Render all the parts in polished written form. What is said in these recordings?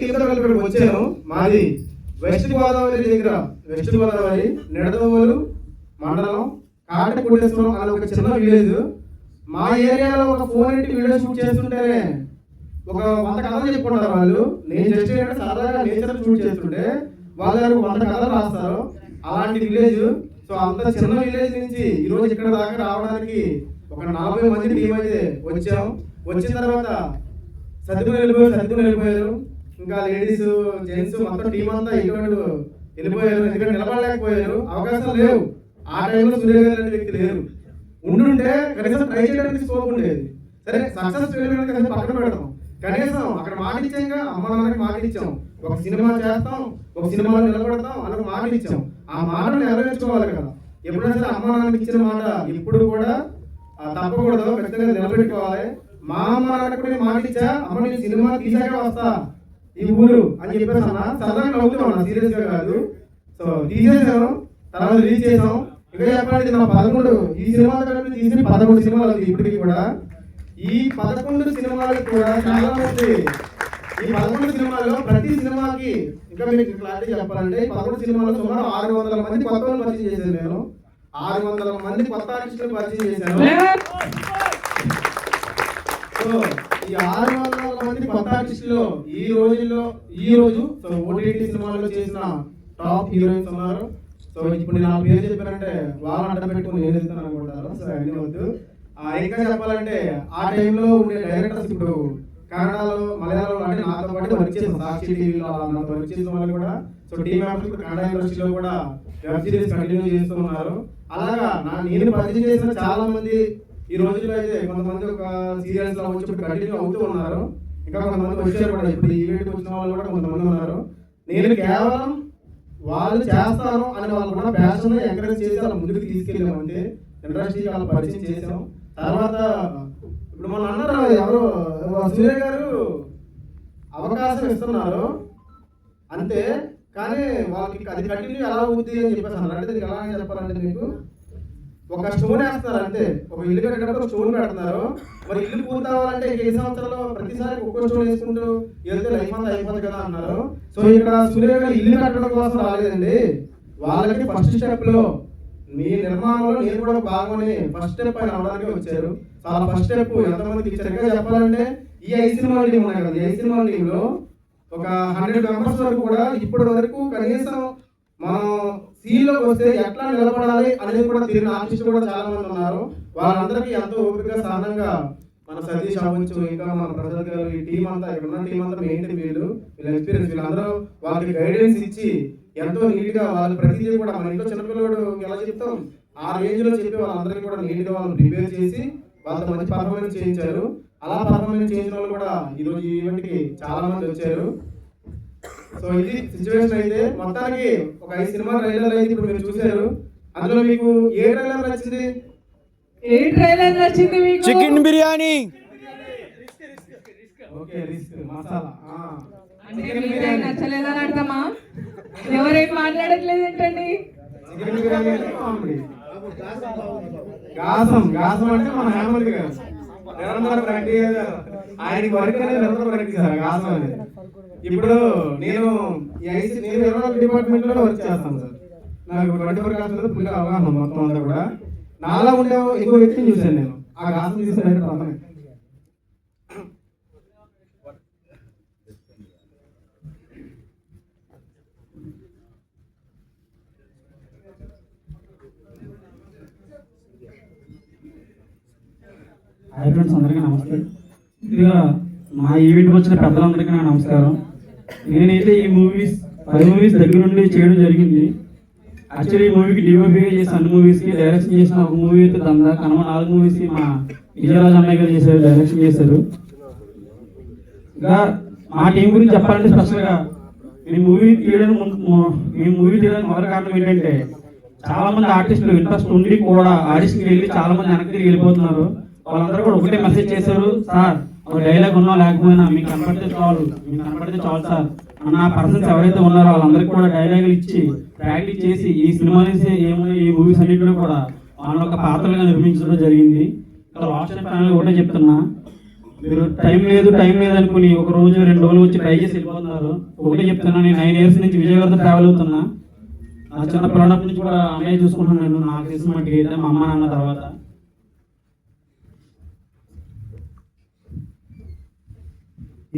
టీంతో కలిపి వచ్చాను. మాది వెస్ట్ గోదావరి దగ్గర, వెస్ట్ గోదావరి నిడదవోలు మండలం కాటకోటేశ్వరం అనే ఒక చిన్న విలేజ్. మా ఏరియాలో ఒక 480 వీడియో షూట్ చేస్తుంటేనే ఒక 100 కథలు చెప్పుకుంటారు వాళ్ళు. నేను జస్ట్ సరదాగా నేచర్ షూట్ చేస్తుంటే వాళ్ళు 100 కథలు రాస్తారు. అలాంటి విలేజ్. సో అంత చిన్న విలేజ్ నుంచి ఈరోజు ఇక్కడ దాకా రావడానికి ఒక 40 మంది టీం అయితే వచ్చాం. వచ్చిన తర్వాత సర్దుకుని వెళ్ళిపోయారు. ఇంకా లేడీస్ జెంట్స్ మొత్తం టీం అంతా ఇటువంటి వెళ్ళిపోయారు. ఎందుకంటే నిలబడలేకపోయారు, అవకాశాలు లేవు. ఆ టైంలో సూర్య గారు అనే వ్యక్తి లేరు. ఉండుంటే కనీసం ట్రై చేయడానికి స్కోప్ ఉండేది. సరే సక్సెస్ కనీసం పక్కన పెడతాం, కనీసం అక్కడ మాట ఇచ్చాంగా, అమ్మ నాన్నకి మాట ఇచ్చాం, ఒక సినిమా చేస్తాం, ఒక సినిమాలో నిలబడతాం అని ఒక మాట ఇచ్చాం. ఆ మాటను నెరవేర్చుకోవాలి కదా. ఎప్పుడైనా సరే అమ్మ నాన్నకి ఇచ్చిన మాట ఇప్పుడు కూడా తప్పకూడదు, ఖచ్చితంగా నిలబెట్టుకోవాలి. మా అమ్మ నాన్నకి కూడా మాట ఇచ్చా, అమ్మ నేను సినిమా తీసాక వస్తా ఈ ఊరు అని చెప్పేసి అన్న. సరదాగా నవ్వుతాం అన్న, సీరియస్ గా కాదు. సో తీసేసాను, తర్వాత రిలీజ్ చేసాం. ఇంకా చెప్పాలంటే నా 11 ఈ సినిమాల కంటే తీసిన 11 సినిమాలు ఇప్పటికి కూడా. ఈ 11 సినిమాలకు కూడా చాలా మంది, ఈ 11 సినిమాల్లో ప్రతి సినిమాకి ఇంకా మీకు క్లారిటీ చెప్పాలంటే 11 సినిమాల్లో సుమారు 600 మంది కొత్త వాళ్ళు పరిచయం చేశాను నేను. 600 మంది కొత్త ఆర్టిస్టులు పరిచయం చేశాను. సో ఈ 600 మంది కొత్త ఆర్టిస్టులు ఈ రోజు సో ఓటీటీ సినిమాల్లో చేసిన టాప్ హీరోయిన్స్ ఉన్నారు. సో ఇప్పుడు నేను 4 పేరు చెప్పానంటే వాళ్ళు అడ్డం పెట్టుకుని నేను వెళ్తాను అనుకుంటారు. సో అన్నీ వద్దు. ఇంకా చెప్పాలంటే ఆ టైంలో ఉండే డైరెక్టర్స్ ఇప్పుడు కన్నడలో, మలయాళంలో అంటే నాతో పాటు వర్క్ చేసాం. సాక్షి టీవీలో నాతో వర్క్ చేసిన వాళ్ళు కూడా సో టీమ్ మెంబర్స్ కన్నడ ఇండస్ట్రీలో కూడా వెబ్ సిరీస్ కంటిన్యూ చేస్తున్నారు. అలాగా నేను పరిచయం చేసిన చాలా మంది ఈ రోజుల్లో అయితే కొంతమంది ఒక సీరియల్స్ లో వచ్చి కంటిన్యూ అవుతూ ఉన్నారు. ఇంకా కొంతమంది వచ్చారు కూడా, ఇప్పుడు ఈవెంట్ వచ్చిన వాళ్ళు కూడా కొంతమంది ఉన్నారు. నేను కేవలం వాళ్ళు చేస్తాను అని వాళ్ళు కూడా ప్యాషన్ ఎంకరేజ్ చేసి వాళ్ళ ముందుకు తీసుకెళ్ళాం. అంతే ఇండస్ట్రీకి వాళ్ళు పరిచయం చేసాం. తర్వాత ఇప్పుడు మన అన్నారు ఎవరు సూర్య గారు అవకాశం ఇస్తున్నారు అంతే, కానీ వాళ్ళకి అది కంటిన్యూ ఎలా అవుతుంది అని చెప్పేసి అన్నారు. అంటే దీనికి ఎలా చెప్పాలంటే మీకు ఒక స్టోన్ వేస్తున్నారు అంతే. ఒక ఇల్లు కట్టేటప్పుడు స్టోన్ పెడుతున్నారు. మరి ఇల్లు పూర్తి అవ్వాలంటే 5 సంవత్సరాల్లో ప్రతిసారి ఒక్కో స్టోన్ వేసుకుంటూ వెళ్తే లైఫ్ అంతా అయిపోతుంది కదా అన్నారు. సో ఇక్కడ సూర్య గారు ఇల్లు కట్టడం కోసం రాలేదండి. వాళ్ళకి ఫస్ట్ స్టెప్ లో మీ నిర్మాణంలో నేను కూడా భాగమని ఫస్ట్ స్టెప్ ఆయన అవడానికి వచ్చారు. చాలా ఫస్ట్ స్టెప్ ఎంతమందికి ఇచ్చారు. ఇంకా చెప్పాలంటే ఈ 5 సినిమాల టీం ఉన్నాయి కదా, ఈ 5 సినిమాల టీంలో ఒక 100 మెంబర్స్ వరకు కూడా ఇప్పటి వరకు కనీసం మనం సీన్లోకి వస్తే ఎట్లా నిలబడాలి అనేది కూడా తెలియని ఆర్టిస్ట్ కూడా చాలా మంది ఉన్నారు. వాళ్ళందరికీ ఎంతో ఓపికగా సహనంగా మన సతీష్ అవ్వచ్చు, ఇంకా మన ప్రసాద్ గారు, ఈ టీం అంతా ఇక్కడ ఉన్న టీం అంతా మెయిన్ వీళ్ళ ఎక్స్పీరియన్స్, వీళ్ళందరూ వాళ్ళకి గైడెన్స్ ఇచ్చి ఎంతో నీట్ గా వాళ్ళు ప్రతిదీ కూడా మన ఇంట్లో చిన్నపిల్లడు ఎలా చెప్తాం ఆ రేంజ్ లో చెప్పి వాళ్ళందరికీ కూడా నీట్ గా వాళ్ళు ప్రిపేర్ చేసి వాళ్ళతో మంచి పర్ఫార్మెన్స్ చేయించారు. అలా పర్ఫార్మెన్స్ చేసిన వాళ్ళు కూడా ఈరోజు ఈవెంట్ కి చాలా మంది వచ్చారు. సో ఇది సిచ్యువేషన్. అయితే మొత్తానికి ఒక 5 సినిమా ట్రైలర్ అయితే ఇప్పుడు మీరు చూశారు. అందులో మీకు ఏ ట్రైలర్ నచ్చింది? మీకు chicken biryani. Okay, risk masala. Chicken biryani నచ్చలేదని అర్థమా? ఎవరేం మాట్లాడట్లేదు ఏంటండి? Chicken biryani comedy. గాసం అంటే మన హేమంత్ గారు నిరంతర ప్రాక్టీస్, ఆయనకి వర్క్ అనేది నిరంతర ప్రాక్టీస్ గాసం అనేది. ఇప్పుడు నేను డిపార్ట్మెంట్ లో వర్క్ చేస్తాను సార్. నాకు 24 గంటలు ఫుల్ అవగాహన మొత్తం అంతా కూడా. నాలా ఉండే ఇంకో వ్యక్తిని చూశాను నేను. ఆ గాసం తీసుకుని హాయ్ ఫ్రెండ్స్, అందరికీ నమస్తే. ఇదిగా మా ఈవెంట్కి వచ్చిన పెద్దలందరికీ నా నమస్కారం. నేనైతే ఈ 5 మూవీస్ దగ్గర నుండి చేయడం జరిగింది. యాక్చువల్లీ ఈ మూవీకి డిఓపీగా చేసిన అన్ని మూవీస్కి డైరెక్షన్ చేసిన ఒక మూవీ అయితే దందా కనమ 4 మూవీస్కి మా విజయరాజ్ అన్నయ్య గారు చేశారు, డైరెక్షన్ చేశారు. ఇంకా మా టీం గురించి చెప్పాలంటే స్పెషల్గా మేము మూవీ తీయడానికి మొదటి కారణం ఏంటంటే చాలా మంది ఆర్టిస్టులు ఇంట్రెస్ట్ ఉండి కూడా ఆడిషన్కి వెళ్ళి చాలా మంది వెనక్కి తిరిగి వెళ్ళిపోతున్నారు. వాళ్ళందరూ కూడా ఒకటే మెసేజ్ చేశారు, సార్ ఒక డైలాగ్ ఉన్నా లేకపోయినా మీకు కనపడితే చాలు సార్ అన్న పర్సన్స్ ఎవరైతే ఉన్నారో వాళ్ళందరికీ కూడా డైలాగులు ఇచ్చి ప్రాక్టీస్ చేసి ఈ సినిమా నుంచి ఈ మూవీస్ అన్నింటిలో కూడా వాళ్ళ ఒక పాత్రలుగా నిర్మించడం జరిగింది. ఇక్కడ లాస్ట్ ఫైనల్ ఒకటే చెప్తున్నా, మీరు టైం లేదు అనుకుని ఒక రోజు 2 రోజులు వచ్చి ట్రై చేసి వెళ్ళిపోతున్నారు. ఒకటే చెప్తున్నా, నేను 9 years నుంచి విజయవాడతో ట్రావెల్ అవుతున్నా. నా చిన్న పిల్లలప్పటి నుంచి కూడా అన్నయ్య చూసుకుంటున్నాను. నేను నాకు తెలిసిన మట్టికి అయితే మా అమ్మ నాన్న తర్వాత.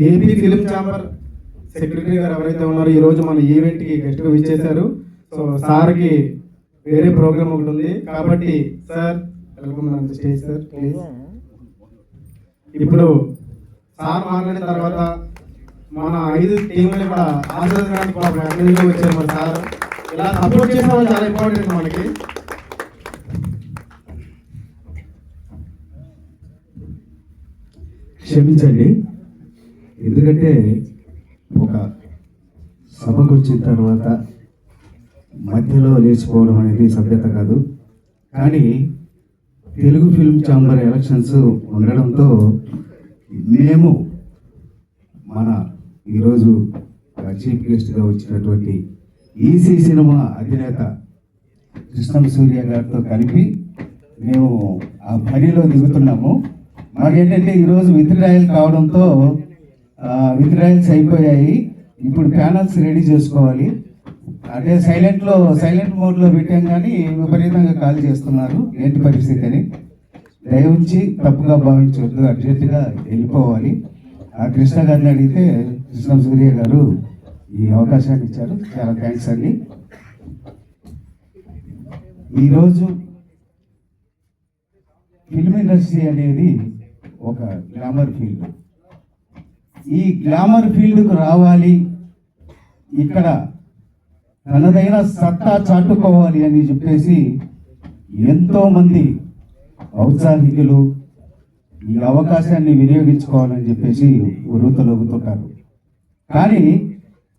ఏపీ ఫిలిం ఛాంబర్ సెక్రటరీ గారు ఎవరైతే ఉన్నారో ఈ రోజు మన ఈవెంట్ కి గెస్ట్ గా విచ్చేశారు. సో సార్ కి వేరే ప్రోగ్రామ్ ఒకటి ఉంది కాబట్టి sir welcome on the stage sir please. ఇప్పుడు సార్ మాట్లాడిన తర్వాత మన 5 టీంలు కూడా ఆశీర్వదించడానికి అక్కడి నుంచి వచ్చారు. మరి సార్ ఇలా సపోర్ట్ చేసే వాళ్ళు చాలా ఇంపార్టెంట్ మనకి. క్షమించండి, ఎందుకంటే ఒక సభకు వచ్చిన తర్వాత మధ్యలో లేచిపోవడం అనేది సభ్యత కాదు. కానీ తెలుగు ఫిల్మ్ ఛాంబర్ ఎలక్షన్స్ ఉండడంతో మేము మన ఈరోజు చీఫ్ గెస్ట్గా వచ్చినటువంటి ఈసీ సినిమా అధినేత కృష్ణం సూర్య గారితో కలిపి మేము ఆ పనిలో దిగుతున్నాము. మాకేంటంటే ఈరోజు విత్డ్రాయల్ కావడంతో విత్డ్రాయల్స్ అయిపోయాయి. ఇప్పుడు ప్యానల్స్ రెడీ చేసుకోవాలి. అంటే సైలెంట్ మోడ్లో పెట్టాం, కానీ విపరీతంగా కాల్ చేస్తున్నారు. ఏంటి పరిస్థితి అని దయవుంచి తప్పుగా భావించవద్దు, అర్జెంటుగా వెళ్ళిపోవాలి. ఆ కృష్ణ గారిని అడిగితే కృష్ణ సూర్య గారు ఈ అవకాశాన్ని ఇచ్చారు. చాలా థ్యాంక్స్ అండి. ఈరోజు ఫిల్మ్ ఇండస్ట్రీ అనేది ఒక గ్లామర్ ఫీల్డ్. ఈ గ్లామర్ ఫీల్డ్కు రావాలి, ఇక్కడ తనదైన సత్తా చాటుకోవాలి అని చెప్పేసి ఎంతోమంది ఔత్సాహికులు ఈ అవకాశాన్ని వినియోగించుకోవాలని చెప్పేసి ఉరుతలొగుతుంటారు. కానీ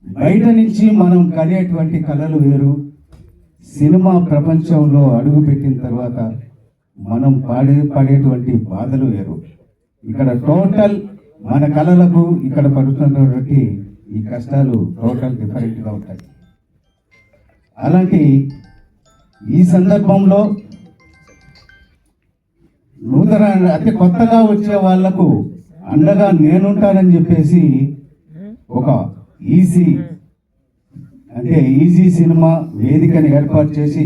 బయట నుంచి మనం కలిగేటువంటి కళలు వేరు, సినిమా ప్రపంచంలో అడుగుపెట్టిన తర్వాత మనం పడేటువంటి బాధలు వేరు. ఇక్కడ టోటల్ మన కళలకు ఇక్కడ పడుతున్నటువంటి ఈ కష్టాలు టోటల్ డిఫరెంట్గా ఉంటాయి. అలాంటి ఈ సందర్భంలో నూతన అంటే కొత్తగా వచ్చే వాళ్లకు అండగా నేనుంటానని చెప్పేసి ఒక ఈజీ సినిమా వేదికని ఏర్పాటు చేసి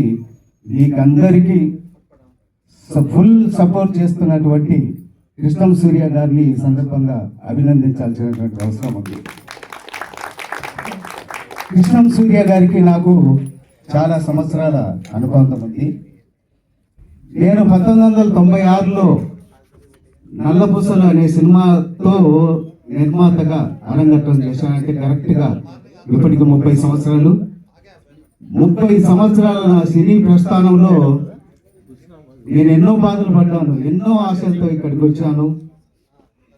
మీకందరికీ ఫుల్ సపోర్ట్ చేస్తున్నటువంటి కృష్ణం సూర్య గారిని ఈ సందర్భంగా అభినందించాల్సినటువంటి అవసరం ఉంది. కృష్ణం సూర్య గారికి నాకు చాలా సంవత్సరాల అనుబంధం ఉంది. నేను 1996లో నల్లపూసలు అనే సినిమాతో నిర్మాతగా అరంగేట్రం చేశాను. అంటే కరెక్ట్గా ఇప్పటికి 30 సంవత్సరాలు. 30 సంవత్సరాల నా సినీ ప్రస్థానంలో నేను ఎన్నో బాధలు పడ్డాను, ఎన్నో ఆశలతో ఇక్కడికి వచ్చాను,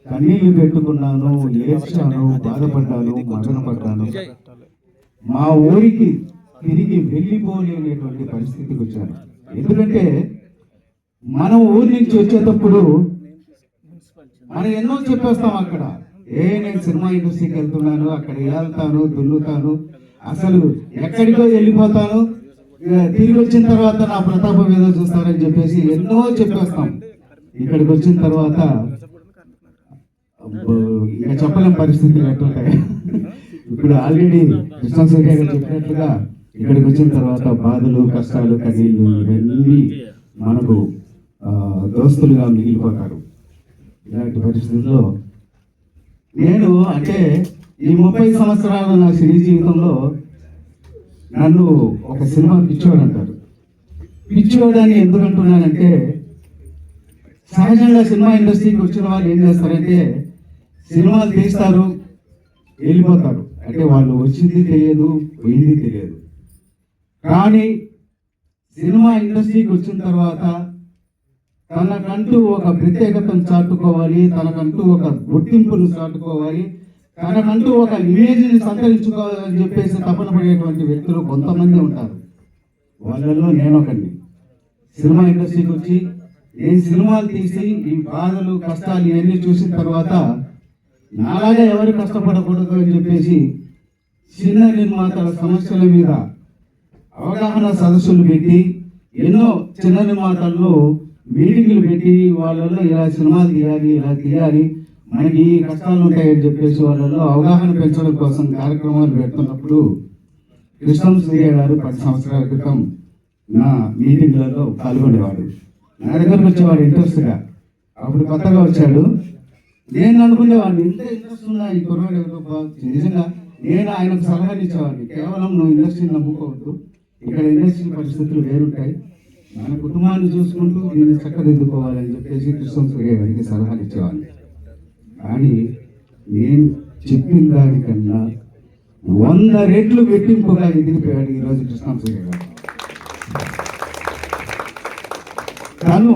కన్నీళ్లు పెట్టుకున్నాను, ఏడ్చాను, బాధపడ్డాను, మదనపడ్డాను. మా ఊరికి తిరిగి వెళ్ళిపోలేనటువంటి పరిస్థితికి వచ్చాను. ఎందుకంటే మనం ఊరి నుంచి వచ్చేటప్పుడు మనం ఎన్నో చెప్పేస్తాం అక్కడ, నేను సినిమా ఇండస్ట్రీకి వెళ్తున్నాను, అక్కడ వెళ్తాను, దున్నుతాను, అసలు ఎక్కడికో వెళ్ళిపోతాను, తిరిగి వచ్చిన తర్వాత నా ప్రతాపం ఏదో చూస్తారని చెప్పేసి ఎన్నో చెప్పేస్తాం. ఇక్కడికి వచ్చిన తర్వాత ఇక చెప్పలేని పరిస్థితులు ఎట్లుంటాయి. ఇప్పుడు ఆల్రెడీ కృష్ణ సూర్య గారు చెప్పినట్లుగా ఇక్కడికి వచ్చిన తర్వాత బాధలు, కష్టాలు, కన్నీళ్ళు ఇవన్నీ మనకు దోస్తులుగా మిగిలిపోతారు. ఇలాంటి పరిస్థితుల్లో నేను అంటే ఈ 30 సంవత్సరాల నా సినీ జీవితంలో నన్ను ఒక సినిమా పిచ్చోడు అంటారు. పిచ్చోడు అని ఎందుకు అంటున్నానంటే, సహజంగా సినిమా ఇండస్ట్రీకి వచ్చిన వాళ్ళు ఏం చేస్తారంటే సినిమాలు తీస్తారు, వెళ్ళిపోతారు. అంటే వాళ్ళు వచ్చింది తెలియదు, పోయింది తెలియదు. కానీ సినిమా ఇండస్ట్రీకి వచ్చిన తర్వాత తనకంటూ ఒక ప్రత్యేకతను చాటుకోవాలి, తనకంటూ ఒక గుర్తింపును చాటుకోవాలి, తనకంటూ ఒక ఇమేజ్ని సంతరించుకోవాలని చెప్పేసి తపన పడేటువంటి వ్యక్తులు కొంతమంది ఉంటారు. వాళ్ళలో నేను ఒకరిని. సినిమా ఇండస్ట్రీకి వచ్చి నేను సినిమాలు తీసి ఈ బాధలు, కష్టాలు ఇవన్నీ చూసిన తర్వాత నాలాగా ఎవరు కష్టపడకూడదు అని చెప్పేసి చిన్న నిర్మాతల సమస్యల మీద అవగాహన సదస్సులు పెట్టి ఎన్నో చిన్న నిర్మాతలను మీటింగ్లు పెట్టి వాళ్ళలో ఇలా సినిమాలు తీయాలి, ఇలా తీయాలి, మనకి ఈ కష్టాలు ఉంటాయని చెప్పేసి వాళ్ళలో అవగాహన పెంచడం కోసం కార్యక్రమాలు పెడుతున్నప్పుడు కృష్ణం సూర్య గారు 10 సంవత్సరాల క్రితం నా మీటింగ్లలో పాల్గొనేవాడు. నా దగ్గరకు వచ్చేవాడు ఇంట్రెస్ట్గా. అప్పుడు కొత్తగా వచ్చాడు. నేను అనుకునేవాడిని, ఇంత ఇంట్రెస్ట్ ఉన్నా ఈ కుర్రాడు ఎవరో బాగుంది. నిజంగా నేను ఆయనకు సలహాలు ఇచ్చేవాడిని. కేవలం నువ్వు ఇండస్ట్రీని నమ్ముకోవద్దు, ఇక్కడ ఇండస్ట్రీ పరిస్థితులు వేరుంటాయి, మన కుటుంబాన్ని చూసుకుంటూ దీన్ని చక్కదిద్దుకోవాలని చెప్పేసి కృష్ణం సూర్య గారికి సలహాలు ఇచ్చేవాడిని. కానీ నేను చెప్పిన దానికన్నా 100 రెట్లు వెట్టింపుగా ఎదిగిపోయాడు ఈరోజు కృష్ణం సూర్య గారు. తను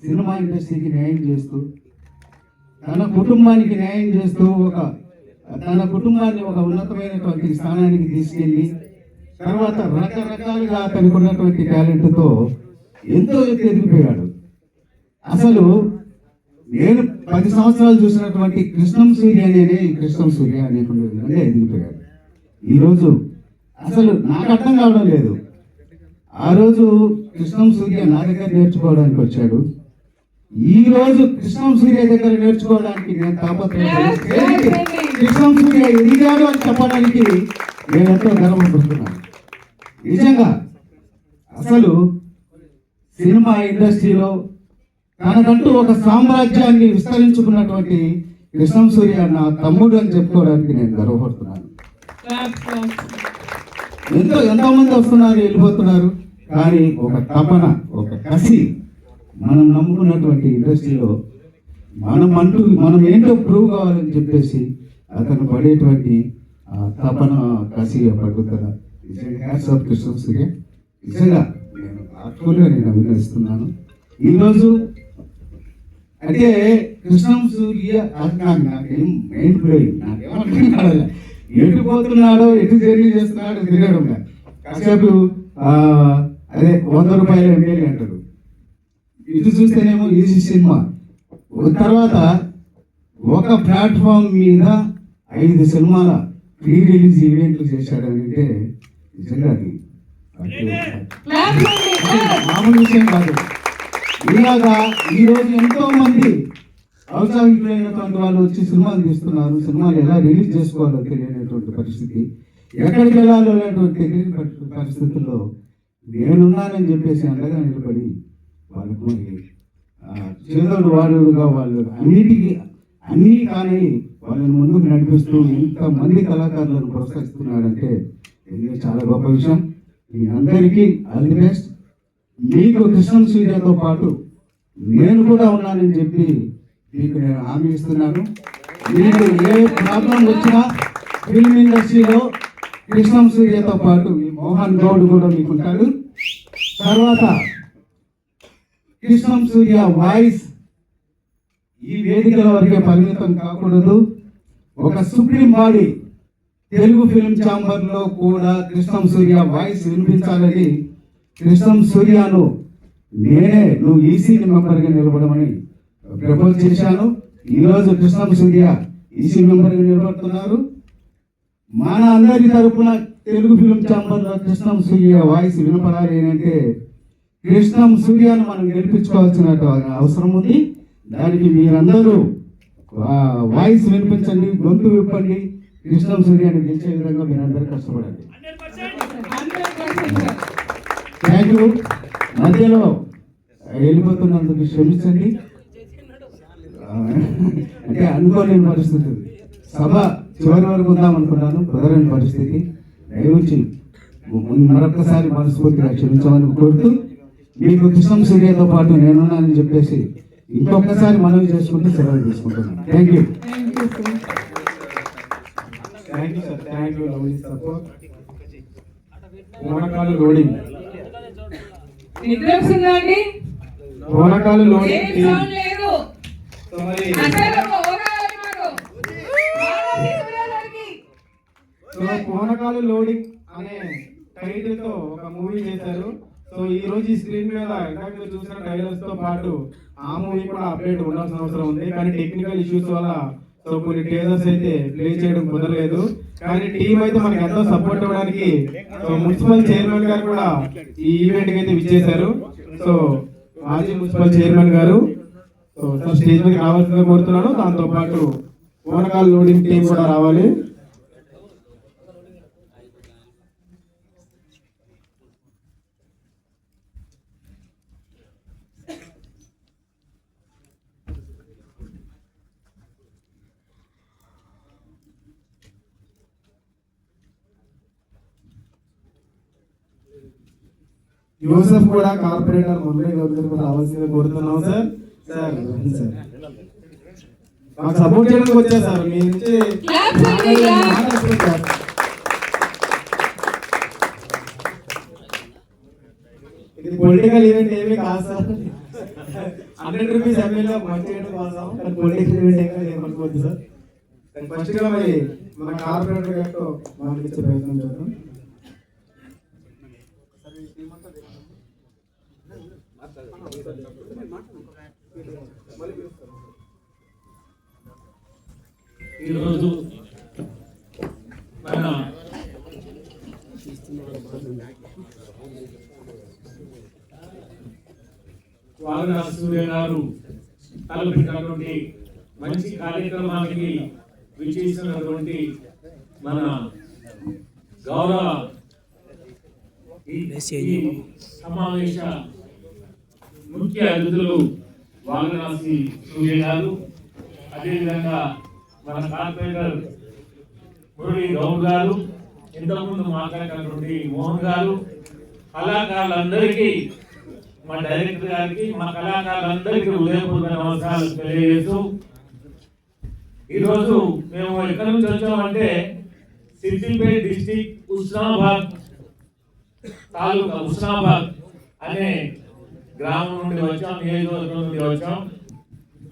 సినిమా ఇండస్ట్రీకి న్యాయం చేస్తూ, తన కుటుంబానికి న్యాయం చేస్తూ, తన కుటుంబాన్ని ఒక ఉన్నతమైనటువంటి స్థానానికి తీసుకెళ్ళి, తర్వాత రకరకాలుగా తనకు ఉన్నటువంటి టాలెంట్తో ఎంతో ఎదిగిపోయాడు. అసలు నేను 10 సంవత్సరాలు చూసినటువంటి కృష్ణం సూర్య అనేనే కృష్ణం సూర్య అనేటువంటి విధంగా ఎదిగిపోయాడు. ఈరోజు అసలు నాకు అర్థం కావడం లేదు. ఆ రోజు కృష్ణం సూర్య నా దగ్గర నేర్చుకోవడానికి వచ్చాడు. ఈ రోజు కృష్ణం సూర్య దగ్గర నేర్చుకోవడానికి నేను తాపత్రయపడి కృష్ణం సూర్య ఎదిగాడు అని చెప్పడానికి నేను ఎంతో గర్వపడుతున్నాను. నిజంగా అసలు సినిమా ఇండస్ట్రీలో తనకంటూ ఒక సామ్రాజ్యాన్ని విస్తరించుకున్నటువంటి కృష్ణం సూర్య నా తమ్ముడు అని చెప్పుకోవడానికి నేను గర్వపడుతున్నాను. ఎంతోమంది వస్తున్నారు, వెళ్ళిపోతున్నారు, కానీ ఒక తపన, ఒక కసి, మనం నమ్ముకున్నటువంటి ఇండస్ట్రీలో మనం ఏంటో ప్రూవ్ కావాలని చెప్పేసి అతను పడేటువంటి తపన, కసి, పట్టుదల కృష్ణం సూర్య నిజంగా నేను ఆర్ట్ఫుల్గా నేను అభినందిస్తున్నాను. ఈరోజు అంటే కృష్ణం సూర్య నాకేం మైండ్ బ్లోయింగ్, నాకేమనుకున్నాడు, ఎటు పోతున్నాడో, ఎటు జర్నీ చేస్తున్నాడో తిరగడం. కాసేపు అదే 100 రూపాయల ఎమ్మెల్యే అంటారు, ఇటు చూస్తేనేమో ఈజీ సినిమా. తర్వాత ఒక ప్లాట్ఫామ్ మీద 5 సినిమాల ప్రీ రిలీజ్ ఈవెంట్లు చేశాడని అంటే నిజంగా అది మామూలు విషయం కాదు. ఇలాగా ఈరోజు ఎంతో మంది ఔత్సాహికులైనటువంటి వాళ్ళు వచ్చి సినిమాలు తీస్తున్నారు. సినిమాలు ఎలా రిలీజ్ చేసుకోవాలో తెలియనటువంటి పరిస్థితి, ఎక్కడికి వెళ్ళాలో అనేటువంటి తెలియని పరిస్థితుల్లో నేనున్నానని చెప్పేసి అండగా నిలబడి వాళ్ళకు చేదోడు వాడుగా వాళ్ళు అన్నీ కానీ వాళ్ళని ముందుకు నడిపిస్తూ ఇంతమంది కళాకారులను ప్రోత్సహిస్తున్నాడంటే ఇది చాలా గొప్ప విషయం. మీ అందరికీ ఆల్ ది బెస్ట్. మీకు కృష్ణం సూర్యతో పాటు నేను కూడా ఉన్నానని చెప్పి మీకు నేను హామీ ఇస్తున్నాను. మీకు ఏ ప్రాబ్లం వచ్చినా ఫిల్మ్ ఇండస్ట్రీలో కృష్ణం సూర్యతో పాటు మోహన్ గౌడ్ కూడా మీకు ఉంటాడు. తర్వాత కృష్ణం సూర్య వాయిస్ ఈ వేదికల వరకే పరిమితం కాకూడదు. ఒక సుప్రీం బాడీ తెలుగు ఫిల్మ్ ఛాంబర్లో కూడా కృష్ణం సూర్య వాయిస్ వినిపించాలని కృష్ణం సూర్యను నువ్వు ఈసీ మెంబర్గా నిలబడమని ప్రపోజ్ చేశాను. ఈరోజు కృష్ణం సూర్య ఈసీ మెంబర్గా నిలబడుతున్నారు. మన అందరి తరపున తెలుగు ఫిల్మ్ ఛాంబర్లో కృష్ణం సూర్య వాయిస్ వినపడాలి అంటే కృష్ణం సూర్యను మనం గెలిపించుకోవాల్సిన అవసరం ఉంది. దానికి మీరందరూ వాయిస్ వినిపించండి, గొంతు విప్పండి, కృష్ణం సూర్యని గెలిచే విధంగా మీరందరూ కష్టపడండి. Thank you. మధ్యలో వెళ్ళిపోతున్నందుకు క్షమించండి. అంటే అనుకోలేని పరిస్థితి, సభ చివరి వరకు ఉందాం అనుకున్నాను, కుదరని పరిస్థితి. దయవుంచి మరొకసారి మనస్ఫూర్తిగా క్షమించమని కోరుతూ మీకు కృష్ణం సూర్యతో పాటు నేనున్నానని చెప్పేసి ఇంకొకసారి మనవి చేసుకుంటూ సెలవు తీసుకుంటున్నాను. Thank you. Thank you sir, thank you. Lovely support. ఓనకాలు లోడింగ్, నిద్ర వస్తుందండి, ఓనకాలు లోడింగ్ ఏం సౌండ్ లేదు. సో మరి పూనకాలు లోడింగ్ అనే టైటిల్ తో ఒక మూవీ చేశారు. సో ఈ రోజు ఈ స్క్రీన్ మీద ఇందాక మీరు చూసిన ట్రైలర్స్ తో పాటు ఆ మూవీ కూడా అప్డేట్ ఉండాల్సిన అవసరం ఉంది. కానీ టెక్నికల్ ఇష్యూస్ వల్ల సో కొన్ని టేజర్స్ అయితే ప్లే చేయడం కుదరలేదు. కానీ టీం అయితే మనకి ఎంతో సపోర్ట్ ఇవ్వడానికి సో మున్సిపల్ చైర్మన్ గారు కూడా ఈ ఈవెంట్ కి అయితే విచ్చేశారు. సో మాజీ మున్సిపల్ చైర్మన్ గారు సో సార్ స్టేజ్ మీదకి రావాల్సిందిగా కోరుతున్నాను. దాంతోపాటు ఓనకాల్ లోడింగ్ టీం కూడా రావాలి. యూసఫ్ కూడా కార్పొరేటర్ మురళీ గౌడ్ కూడా రావాల్సిందిగా కోరుతున్నాం సార్. సార్ సార్ మాకు సపోర్ట్ చేయడానికి వచ్చారు సార్. మీ నుంచి ఇది పొలిటికల్ ఈవెంట్ ఏమీ కాదు సార్. 100 రూపీస్ ఎమ్మెల్యే మంచి చేయడం కోసం పొలిటికల్ ఈవెంట్ ఏమనుకోవద్దు సార్. ఫస్ట్ గా మరి మన కార్పొరేటర్ గారితో మాట్లాడించే ప్రయత్నం చేద్దాం. ఈరోజు మన వారణాసి సూర్య గారు తలపెట్టినటువంటి మంచి కార్యక్రమానికి విచ్చేసినటువంటి మన గౌరవ ఈ సమావేశ ముఖ్య అతిథులు వారణాసి సూర్య గారు, అదేవిధంగా మన కార్పొరేటర్ మురళీ గౌడ్ గారు, ఇంతకుముందు మాట్లాడినటువంటి మోహన్ గారు, కళాకారులందరికీ, మా డైరెక్టర్ గారికి, మా కళాకారులందరికీ హృదయపూర్వక నమస్కారాలు తెలియజేస్తూ, ఈరోజు మేము ఎక్కడి నుంచి వచ్చామంటే సిద్దిపేట డిస్టిక్ హుస్నాబాద్ తాలూకా హుస్నాబాద్ అనే గ్రామం నుండి వచ్చాం, నియోజకవర్గం నుండి వచ్చాం.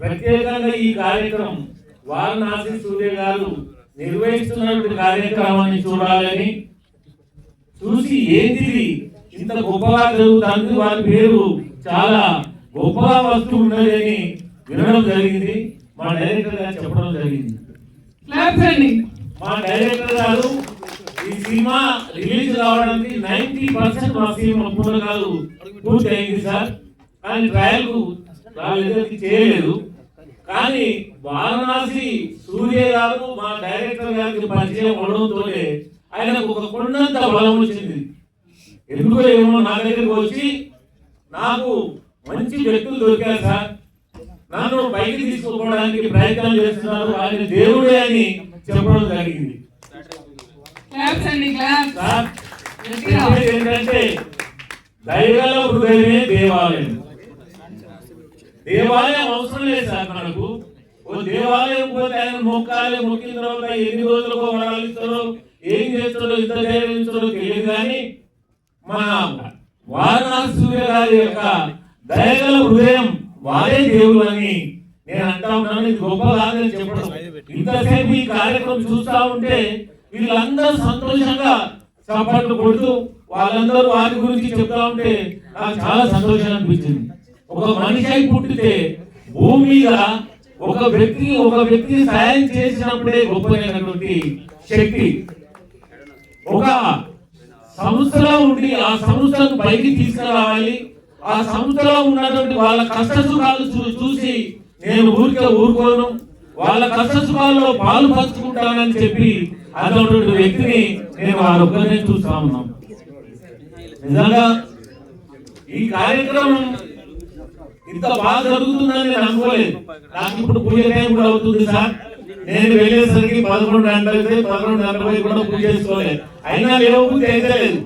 ప్రత్యేకంగా ఈ కార్యక్రమం వారణాసి సూర్య గారు నిర్వహిస్తున్నటువంటి కార్యక్రమాన్ని చూడాలని, చూసి ఏంటిది ఇంత గొప్పగా జరుగుతుంది, వారి పేరు చాలా గొప్పగా వస్తూ ఉన్నదని వినడం జరిగింది. మా డైరెక్టర్ గారు చెప్పడం జరిగింది. మా డైరెక్టర్ గారు ఈ సినిమా రిలీజ్ కావడానికి 90% మా సినిమా పూర్ణకాలు పూర్తి అయింది సార్. కానీ ట్రయల్ కు చేయలేదు. కానీ వారణాసి సూర్య గారు మా డైరెక్టర్ గారికి పరిచయం అవడంతోనే ఆయనకు ఒక కొండంత బలం వచ్చింది. ఎందుకో ఏమో నా దగ్గరికి వచ్చి నాకు మంచి వ్యక్తులు దొరికారు సార్, నన్ను పైకి తీసుకోవడానికి ప్రయత్నం చేస్తున్నారు, ఆయన దేవుడే అని చెప్పడం జరిగింది. ఏంటంటే దైవల హృదయమే దేవాలయం. దేవాలయం అవసరం లేదు సార్ మనకు. ఓ దేవాలయం పోతే ఆయన మొక్కాలి, మొక్కిన తర్వాత ఎన్ని రోజులకు వరాలు ఇస్తారో, ఏం చేస్తారో, ఇంత ధైర్యం ఇస్తారో తెలియదు. కానీ మన వారణాసి సూర్య గారి యొక్క దయగల హృదయం వారే దేవుడు అని నేను అంటా ఉన్నాను. ఇది గొప్ప కాదని చెప్పడం. ఇంతసేపు ఈ కార్యక్రమం చూస్తా ఉంటే వీళ్ళందరూ సంతోషంగా చప్పట్లు కొడుతూ వాళ్ళందరూ వారి గురించి చెప్తా ఉంటే నాకు చాలా సంతోషం అనిపించింది. ఒక మనిషి అయి పుట్టితే భూమి మీద ఒక వ్యక్తి సాయం చేసినప్పుడే గొప్పైనటువంటి శక్తి. ఒక సంస్థలో ఉండి ఆ సంస్థను పైకి తీసుకురావాలి. ఆ సంస్థలో ఉన్నటువంటి వాళ్ళ కష్ట సుఖాలు చూసి నేను ఊరుకోను, వాళ్ళ కష్ట సుఖాల్లో పాలు పంచుకుంటానని చెప్పి అటువంటి వ్యక్తిని నేను వారొక్కరినే చూస్తా ఉన్నాం. నిజంగా ఈ కార్యక్రమం ఇంత బాగా జరుగుతుందని నేను అనుకోలేదు. నాకు ఇప్పుడు పూజ టైం కూడా అవుతుంది సార్. నేను వెళ్ళేసరికి 11 గంటలైతే 11:40 కూడా పూజ చేసుకోలేదు. అయినా లేవబుద్ధి అయితే లేదు,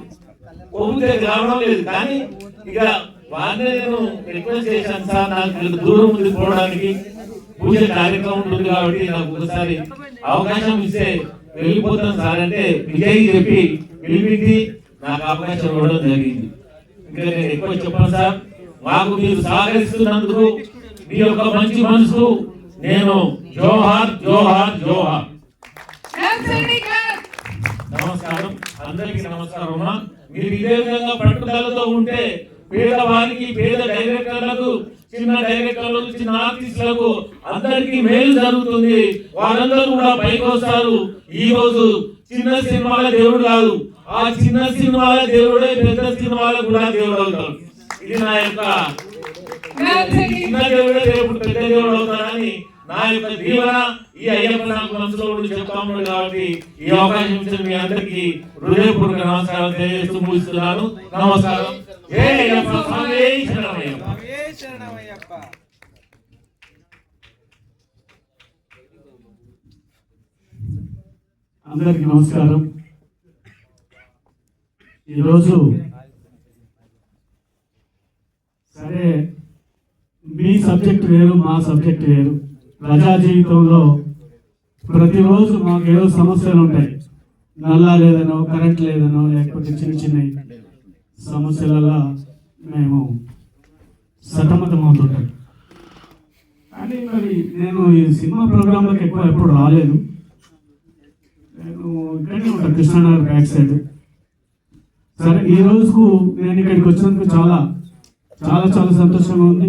ఒబుద్ధి రావడం లేదు. కానీ ఇక వారిని నేను రిక్వెస్ట్ చేశాను సార్, నాకు దూరం ఉంది పోవడానికి, పూజ కార్యక్రమం ఉంటుంది కాబట్టి నాకు ఒకసారి అవకాశం ఇస్తే వెళ్ళిపోతాను సార్ అంటే విజయ్ చెప్పి పిలిపించి నాకు అవకాశం ఇవ్వడం జరిగింది. ఇంకా నేను ఎక్కువ చెప్పాను సార్. మాకు మీరు సహకరిస్తున్నందుకు మీ యొక్క మంచి మనసు నేను జోహార్ జోహార్ జోహార్. నమస్కారం, అందరికీ నమస్కారం అమ్మా. మీరు ఇదే విధంగా పట్టుదలతో ఉంటే పేదవారికి, పేద డైరెక్టర్లకు, చిన్న డైరెక్టర్లకు, చిన్న ఆర్టిస్టులకు అందరికీ మేలు జరుగుతుంది. వారందరూ కూడా పైకి వస్తారు. ఈ రోజు చిన్న సినిమాల దేవుడు కాదు, ఆ చిన్న సినిమాల దేవుడే పెద్ద సినిమాలకు కూడా దేవుడు అవుతారు. ఇది నా యొక్క చిన్న దేవుడే రేపు పెద్ద దేవుడు అవుతాడని నా యొక్క దీవెన ఈ అయ్యప్ప నాకు మనసులో ఉండి చెప్తా ఉన్నాడు కాబట్టి ఈ అవకాశం ఇచ్చిన మీ అందరికీ హృదయపూర్వక నమస్కారం తెలియజేస్తూ ముగిస్తున్నాను. నమస్కారం. జై అయ్యప్ప స్వామి, శరణమయ్యప్ప. అందరికీ నమస్కారం. ఈరోజు సరే మీ సబ్జెక్ట్ వేరు, మా సబ్జెక్ట్ వేరు. ప్రజా జీవితంలో ప్రతిరోజు మాకు ఏదో సమస్యలు ఉంటాయి. నల్లా లేదనో, కరెంట్ లేదనో, లేకపోతే చిన్న చిన్న సమస్యలలో మేము సతమతమవుతుంటాం. కానీ మరి నేను ఈ సినిమా ప్రోగ్రాంలోకి ఎప్పుడు రాలేదు. నేను ఇక్కడనే ఉంటాను, కృష్ణానగర్ బ్యాక్ సైడ్. సరే ఈ రోజుకు నేను ఇక్కడికి వచ్చినందుకు చాలా చాలా చాలా సంతోషంగా ఉంది.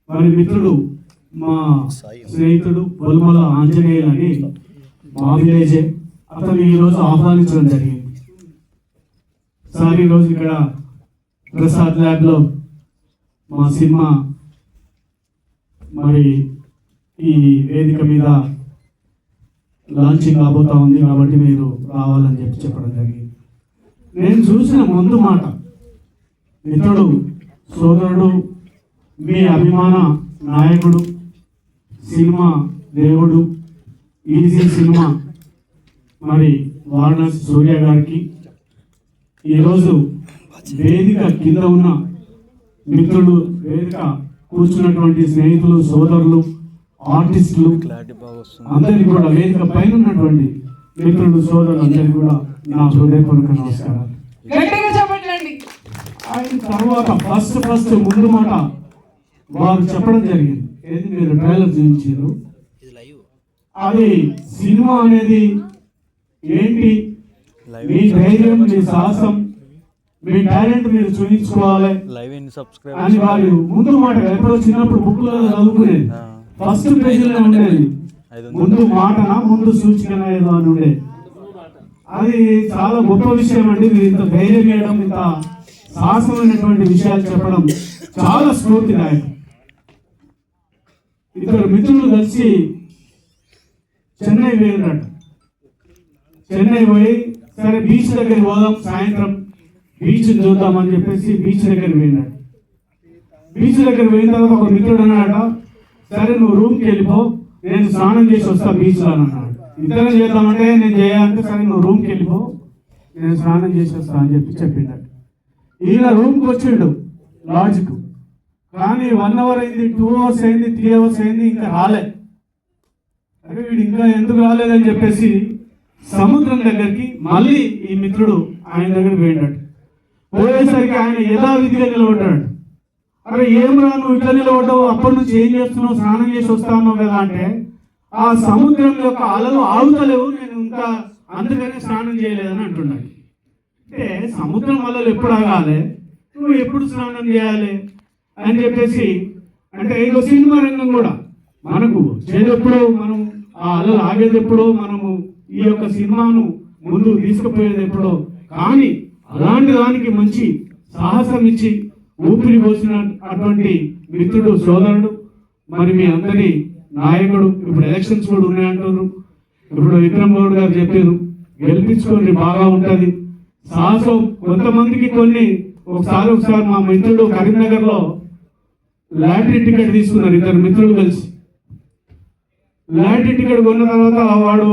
వారి మిత్రుడు, మా స్నేహితుడు బొల్మల ఆంజనేయులు అని మా విలేజే, అతను ఈరోజు ఆహ్వానించడం జరిగింది. సార్ ఈరోజు ఇక్కడ ప్రసాద్ ల్యాబ్లో మా సినిమా మరి ఈ వేదిక మీద లాంచింగ్ కాబోతా ఉంది కాబట్టి మీరు రావాలని చెప్పడం జరిగింది. నేను చూసిన ముందు మాట, మిత్రుడు, సోదరుడు, మీ అభిమాన నాయకుడు, సినిమా దేవుడు, ఈజీ సినిమా మరి వారణాసి సూర్య గారికి, ఈరోజు వేదిక కింద ఉన్న మిత్రులు, వేదిక కూర్చున్నటువంటి స్నేహితులు, సోదరులు, ఆర్టిస్టులు అందరికీ కూడా, వేదిక పైన ఉన్నటువంటి మిత్రులు, సోదరులు అందరికీ కూడా నా హృదయపూర్వక నమస్కారాలు. ఆయన తర్వాత ఫస్ట్ ముందు మాట వారు చెప్పడం జరిగింది. ఏది మీరు ట్రైలర్ చూపించారు, అది సినిమా అనేది ఏంటి, మీ ధైర్యం, మీ సాహసం, మీ టాలెంట్ మీరు చూపించుకోవాలి అని వారు ముందు మాట. ఎప్పుడో చిన్నప్పుడు బుక్లో చదువుకునేది, ఫస్ట్ పేజీలో ఉండేది ముందు మాటనా, ముందు సూచికన ఏదో అని ఉండేది. అది చాలా గొప్ప విషయం అండి. మీరు ఇంత ధైర్యం చేయడం, ఇంత సాహసమైనటువంటి విషయాలు చెప్పడం చాలా స్ఫూర్తిదాయకం. ఇద్దరు మిత్రులు కలిసి చెన్నై వెళ్ళాడు. చెన్నై పోయి సరే బీచ్ దగ్గరికి పోదాం, సాయంత్రం బీచ్ చూద్దామని చెప్పేసి బీచ్ దగ్గరికి వెళ్ళాడు. బీచ్ దగ్గర పోయిన తర్వాత ఒక మిత్రుడు అన్నాడ, సరే నువ్వు రూమ్కి వెళ్ళిపో, నేను స్నానం చేసి వస్తా బీచ్లో అని అన్నాడు. ఇద్దరం చేద్దామంటే నేను చేయాలంటే సరే నువ్వు రూమ్కి వెళ్ళిపో, నేను స్నానం చేసి వస్తా అని చెప్పిండు. ఈయన రూమ్కి వచ్చిండు లాడ్జ్కు, కానీ 1 అవర్ అయింది, 2 అవర్స్ అయింది, 3 అవర్స్ అయింది, ఇంకా రాలే. అరే వీడు ఇంకా ఎందుకు రాలేదని చెప్పేసి సముద్రం దగ్గరికి మళ్ళీ ఈ మిత్రుడు ఆయన దగ్గరికి పోయినాడు. పోయేసరికి ఆయన యథావిధిగా నిలబడ్డాడు. అరే ఏం రా నువ్వు ఇట్లా నిలబడ్డావు, అప్పటి నుంచి ఏం చేస్తున్నావు, స్నానం చేసి వస్తాను కదా అంటే, ఆ సముద్రం యొక్క అలలు ఆగుతలేవు, నేను ఇంకా అందుకనే స్నానం చేయలేదని అంటున్నాడు. అంటే సముద్రం అలలు ఎప్పుడు ఆగాలి, నువ్వు ఎప్పుడు స్నానం చేయాలి అని చెప్పేసి, అంటే ఏదో సినిమా రంగం కూడా మనకు చేదెప్పుడో, మనం ఆ అలలు ఆగేది ఎప్పుడో, మనము ఈ యొక్క సినిమాను ముందుకు తీసుకుపోయేది ఎప్పుడో, కానీ అలాంటి దానికి మంచి సాహసం ఇచ్చి ఊపిరి పోసిన అటువంటి మిత్రుడు, సోదరుడు, మరి మీ అందరి నాయకుడు. ఇప్పుడు ఎలక్షన్స్ కూడా ఉన్నాయంటారు, ఇప్పుడు విక్రమ్ గౌడ్ గారు చెప్పారు, గెలిపించుకోండి బాగా ఉంటుంది. సాహసం కొంతమందికి ఒకసారి మా మిత్రుడు కరీంనగర్లో లాటరీ టికెట్ తీసుకున్నారు, ఇద్దరు మిత్రులు కలిసి. లాటరీ టికెట్ కొన్న తర్వాత వాడు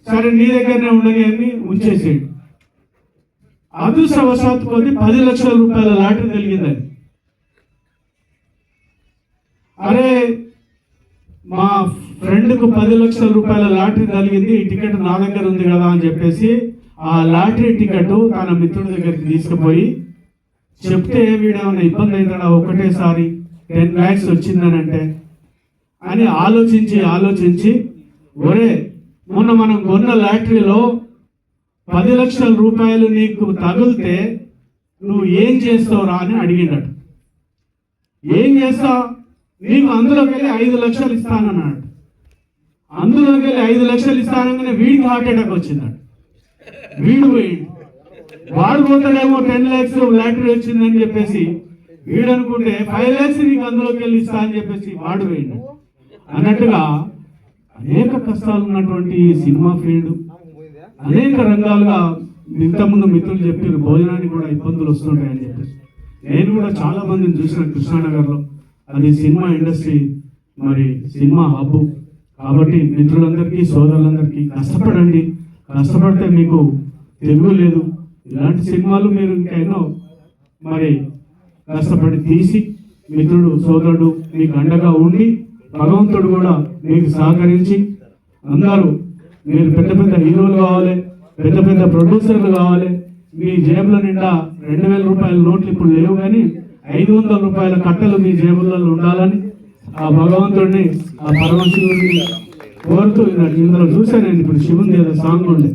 సరే నీ దగ్గరనే ఉండని అని ఉంచేసాడు. అదృష్టవశాత్తు కొద్ది 10 లక్షల రూపాయల లాటరీ తెలిగింది. అది అరే మా ఫ్రెండ్కు 10 లక్షల రూపాయల లాటరీ కలిగింది, ఈ టికెట్ నా దగ్గర ఉంది కదా అని చెప్పేసి ఆ లాటరీ టికెట్ తన మిత్రుడి దగ్గరికి తీసుకుపోయి చెప్తే, వీడేమన్నా ఇబ్బంది అవుతాడా ఒకటేసారి 10 lakhs వచ్చిందని అంటే అని ఆలోచించి ఒరే మొన్న మనం కొన్న లాటరీలో 10 లక్షల రూపాయలు నీకు తగిలితే నువ్వు ఏం చేస్తావురా అని అడిగినాడు. ఏం చేస్తావు, నీకు అందులోకి వెళ్ళి 5 లక్షలు ఇస్తానన్నాడు. అందులోకి వెళ్ళి 5 లక్షలు ఇస్తానగానే వీడికి హార్ట్ అటాక్ వచ్చిందాడు. వీడు పోయి వాడు పోతాడేమో 10 lakhs లాటరీ వచ్చిందని చెప్పేసి వీడనుకుంటే 5 lakhs నీకు అందులోకి వెళ్ళి ఇస్తా అని చెప్పేసి వాడు వేయండి అన్నట్టుగా అనేక కష్టాలు ఉన్నటువంటి ఈ సినిమా ఫీల్డ్ అనేక రంగాలుగా ఇంతకుముందు మిత్రులు చెప్పారు, భోజనానికి కూడా ఇబ్బందులు వస్తుంటాయని చెప్పేసి. నేను కూడా చాలా మందిని చూసిన కృష్ణానగర్లో. అది సినిమా ఇండస్ట్రీ, మరి సినిమా హబ్బు. కాబట్టి మిత్రులందరికీ సోదరులందరికీ కష్టపడండి. కష్టపడితే మీకు తెలుగు లేదు. ఇలాంటి సినిమాలు మీరు ఇంకా ఎన్నో మరి కష్టపడి తీసి మిత్రుడు సోదరుడు మీకు అండగా ఉండి భగవంతుడు కూడా మీకు సహకరించి అందరూ మీరు పెద్ద పెద్ద హీరోలు కావాలి, పెద్ద పెద్ద ప్రొడ్యూసర్లు కావాలి. మీ జేబుల నిండా 2000 రూపాయల నోట్లు ఇప్పుడు లేవు, కానీ 500 రూపాయల కట్టలు మీ జేబులలో ఉండాలని ఆ భగవంతుడిని, ఆ పరమశివుడిని కోరుతూ ఇందులో చూశాను. నేను ఇప్పుడు శివుని ఏదో సాంగ్ ఉండే,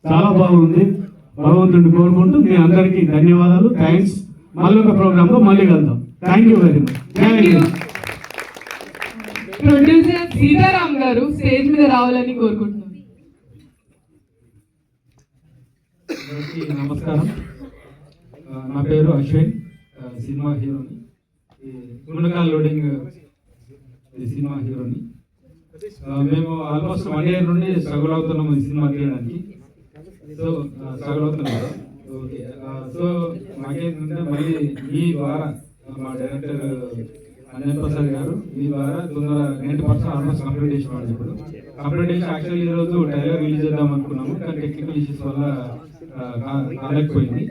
చాలా బాగుంది. భగవంతుడిని కోరుకుంటూ మీ అందరికీ ధన్యవాదాలు, థ్యాంక్స్. మళ్ళీ ఒక ప్రోగ్రామ్ లో మళ్ళీ కలుద్దాం. Thank you very much. Producer Sitaram గారు స్టేజ్ మీద రావాలని కోరుకుంటున్నాను. నమస్కారం, నా పేరు అశ్విన్, సినిమా హీరోని. గుణకాల్ లోడింగ్ సినిమా హీరోని. మేము ఆల్మోస్ట్ 1 year నుండి స్ట్రగుల్ అవుతున్నాము ఈ సినిమా తీయడానికి. సో స్ట్రగుల్ అవుతున్నాం. ఓకే, సో మాకేంటంటే మళ్ళీ ఈ ద్వారా మా డైరెక్టర్ అంజన్ ప్రసాద్ గారు ఈ ద్వారా తొందర 90% ఆల్మోస్ట్ కంప్లీట్ చేసేవాడు. ఇప్పుడు కంప్లీట్ చేసి యాక్చువల్లీ ఈరోజు ట్రైలర్ రిలీజ్ చేద్దాం అనుకున్నాము, కానీ టెక్నికల్ ఇష్యూస్ వల్ల కాలేకపోయింది.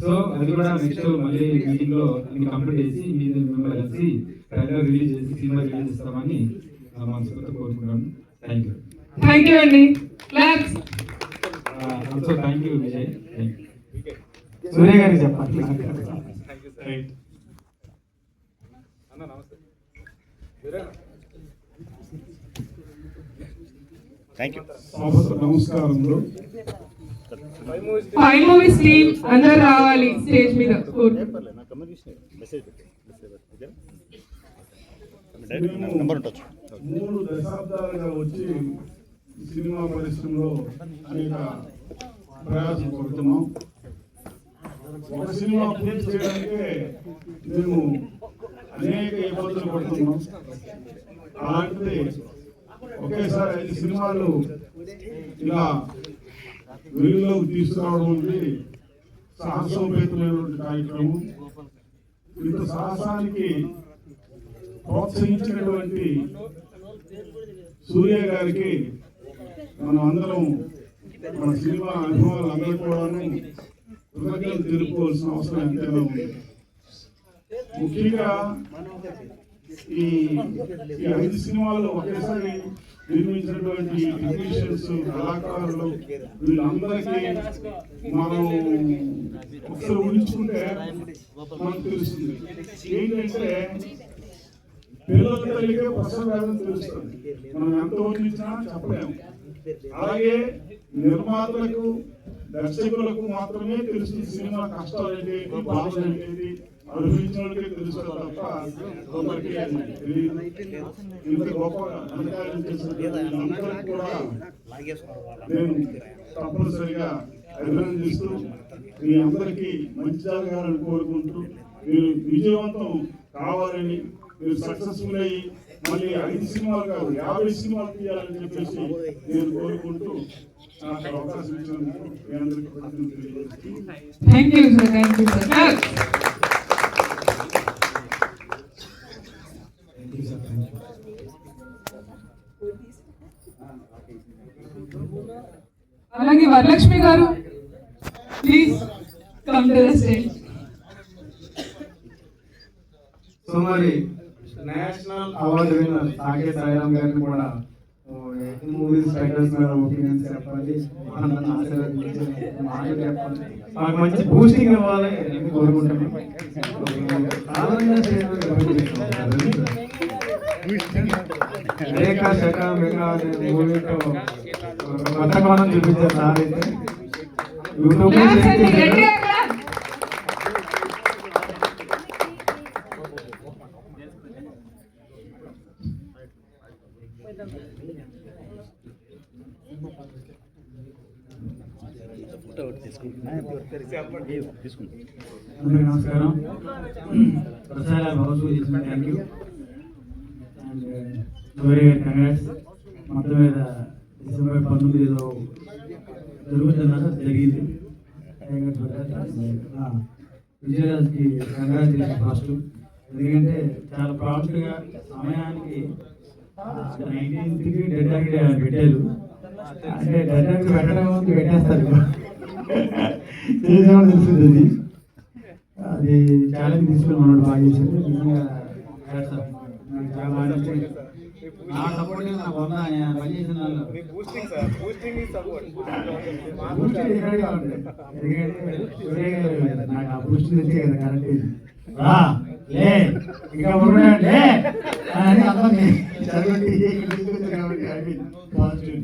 సో అది కూడా నెక్స్ట్ మళ్ళీ మీటింగ్ లో కంప్లీట్ చేసి మిమ్మల్ని కలిసి ట్రైలర్ రిలీజ్ చేసి సినిమా రిలీజ్ చేస్తామని మనస్ఫూర్తిగా కోరుకుంటాను. Thank you. థ్యాంక్ యూ అండి. Claps. Also thank you Vijay. Surya గారికి చెప్పండి. నమస్కారములు. 5 movies టీమ్ అందరూ రావాలి స్టేజ్ మీద. మేము 3 దశాబ్దాలుగా వచ్చి సినిమా పరిశ్రమలో అనేక ప్రయాసం పడుతున్నాం. ఒక సినిమా పూర్తి చేయడానికే మేము అనేక ఇబ్బందులు పడుతున్నాం. అలాంటిది ఒకేసారి 5 సినిమాలు ఇలా వెలుగులోకి తీసుకురావడం అనేది సాహసోపేతమైనటువంటి కార్యక్రమం. ఇంత సాహసానికి ప్రోత్సహించినటువంటి సూర్య గారికి మనం అందరం, మన సినిమా అనుభవాలు అందరూ కూడా కృతజ్ఞతలు తెలుపుకోవాల్సిన అవసరం ఎంతైనా ఉంది. ముఖ్యంగా ఈ 5 సినిమాలు ఒకేసారి నిర్మించినటువంటి టెక్నీషియన్స్, కళాకారులు, వీళ్ళందరికీ మనం ఒకసారి ఊహించుకుంటే మనకు తెలుస్తుంది ఏంటంటే పిల్లల తల్లికే ప్రసవ వేదన తెలుస్తుంది. మనం ఎంత ఊహించినా చెప్పలేము. అలాగే నిర్మాతలకు, దర్శకులకు మాత్రమే తెలుస్తుంది సినిమా కష్టాలు ఏంటి, బాధలు ఏంటి, అనుభవించిన వాళ్ళకే తెలుస్తుంది తప్ప కొందరికి తెలియదు. ఇంత గొప్ప అధికారం చేసిన అందరికీ కూడా నేను తప్పనిసరిగా అభినందిస్తూ మీ అందరికీ మంచి జరగాలని కోరుకుంటూ, మీరు విజయవంతం కావాలని, మీరు సక్సెస్ఫుల్ అయ్యి మళ్ళీ 5 సినిమాలు కాదు 50 సినిమాలు తీయాలని చెప్పేసి నేను కోరుకుంటూ నాకు అవకాశం ఇచ్చినందుకు మీ అందరికీ కృతజ్ఞతలు తెలియజేస్తున్నాను. Thank you sir. Thank you sir. అలాగే వరలక్ష్మి గారు, please come to the stage. So మరి నేషనల్ అవార్డు విన్నర్ సాగే సాయిరామ్ గారిని కూడా మూవీస్ టైటిల్స్ మీద ఒపీనియన్స్ చెప్పాలి, మనందరిని ఆశీర్వదించి మాటలు చెప్పాలి, మాకు మంచి బూస్టింగ్ ఇవ్వాలి అని కోరుకుంటున్నాం. రేఖా శక మెగా అనే మూవీతో కొత్త కోణం చూపించారు సార్. అయితే యూట్యూబ్ అందరికీ నమస్కారం. ప్రసాద house thank you and very very congrats. మొత్తం మీద డిసెంబర్ 19 ఏదో జరుగుతున్నారు, జరిగింది. విజయరాజ్కి కంగ్రాచులేషన్ ఫస్ట్. ఎందుకంటే చాలా ప్రాంప్ట్గా సమయానికి 19కి డెడ్ యాక్ట్ పెట్టారు. అంటే డెడ్ యాక్ట్ పెట్టడం పెట్టేస్తారు చేసేవాడు తెలుస్తుంది. అది ఛాలెంజ్ తీసుకుని మనోడు బాగా చేశారు. నిజంగా నాకు చాలా బాగా నచ్చింది. నా సపోర్ట్ నాకు ఉందా పని చేసిన వాళ్ళు ఎందుకంటే నాకు ఆ బూస్ట్ తెచ్చే కదా కరెక్ట్. లే ఇంకా లే అని అందరినీ చదవండి కాబట్టి పాజిటివ్.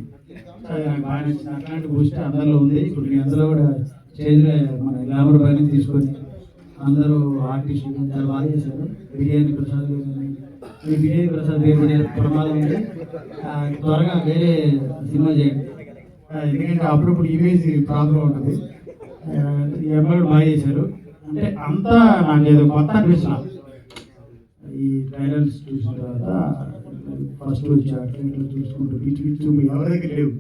నాకు బాగా నచ్చింది. అట్లాంటి బూస్ట్ అందరిలో ఉంది. ఇప్పుడు మీ అందరూ కూడా స్టేజ్లో మన గ్లామర్ పైన తీసుకొని అందరూ ఆర్టిస్టులు చాలా బాగా చేశారు. బిర్యానీ ప్రసాద్ బిర్యానీ ప్రసాద్ వేరే ప్రమాదం ఉంది. త్వరగా వేరే సినిమా చేయండి. ఎందుకంటే అప్పుడప్పుడు ఇమేజ్ ప్రాబ్లం ఉంటుంది. ఈ అమ్మాయి బాగా చేశారు. అంటే అంతా నాకు ఏదో కొత్త అనిపిస్తున్నా. ఈ ట్రైలర్స్ చూసిన తర్వాత ఫస్ట్ వచ్చి అట్లా చూసుకుంటూ పిచ్చి పిచ్చి ఎవరి దగ్గర లేవు.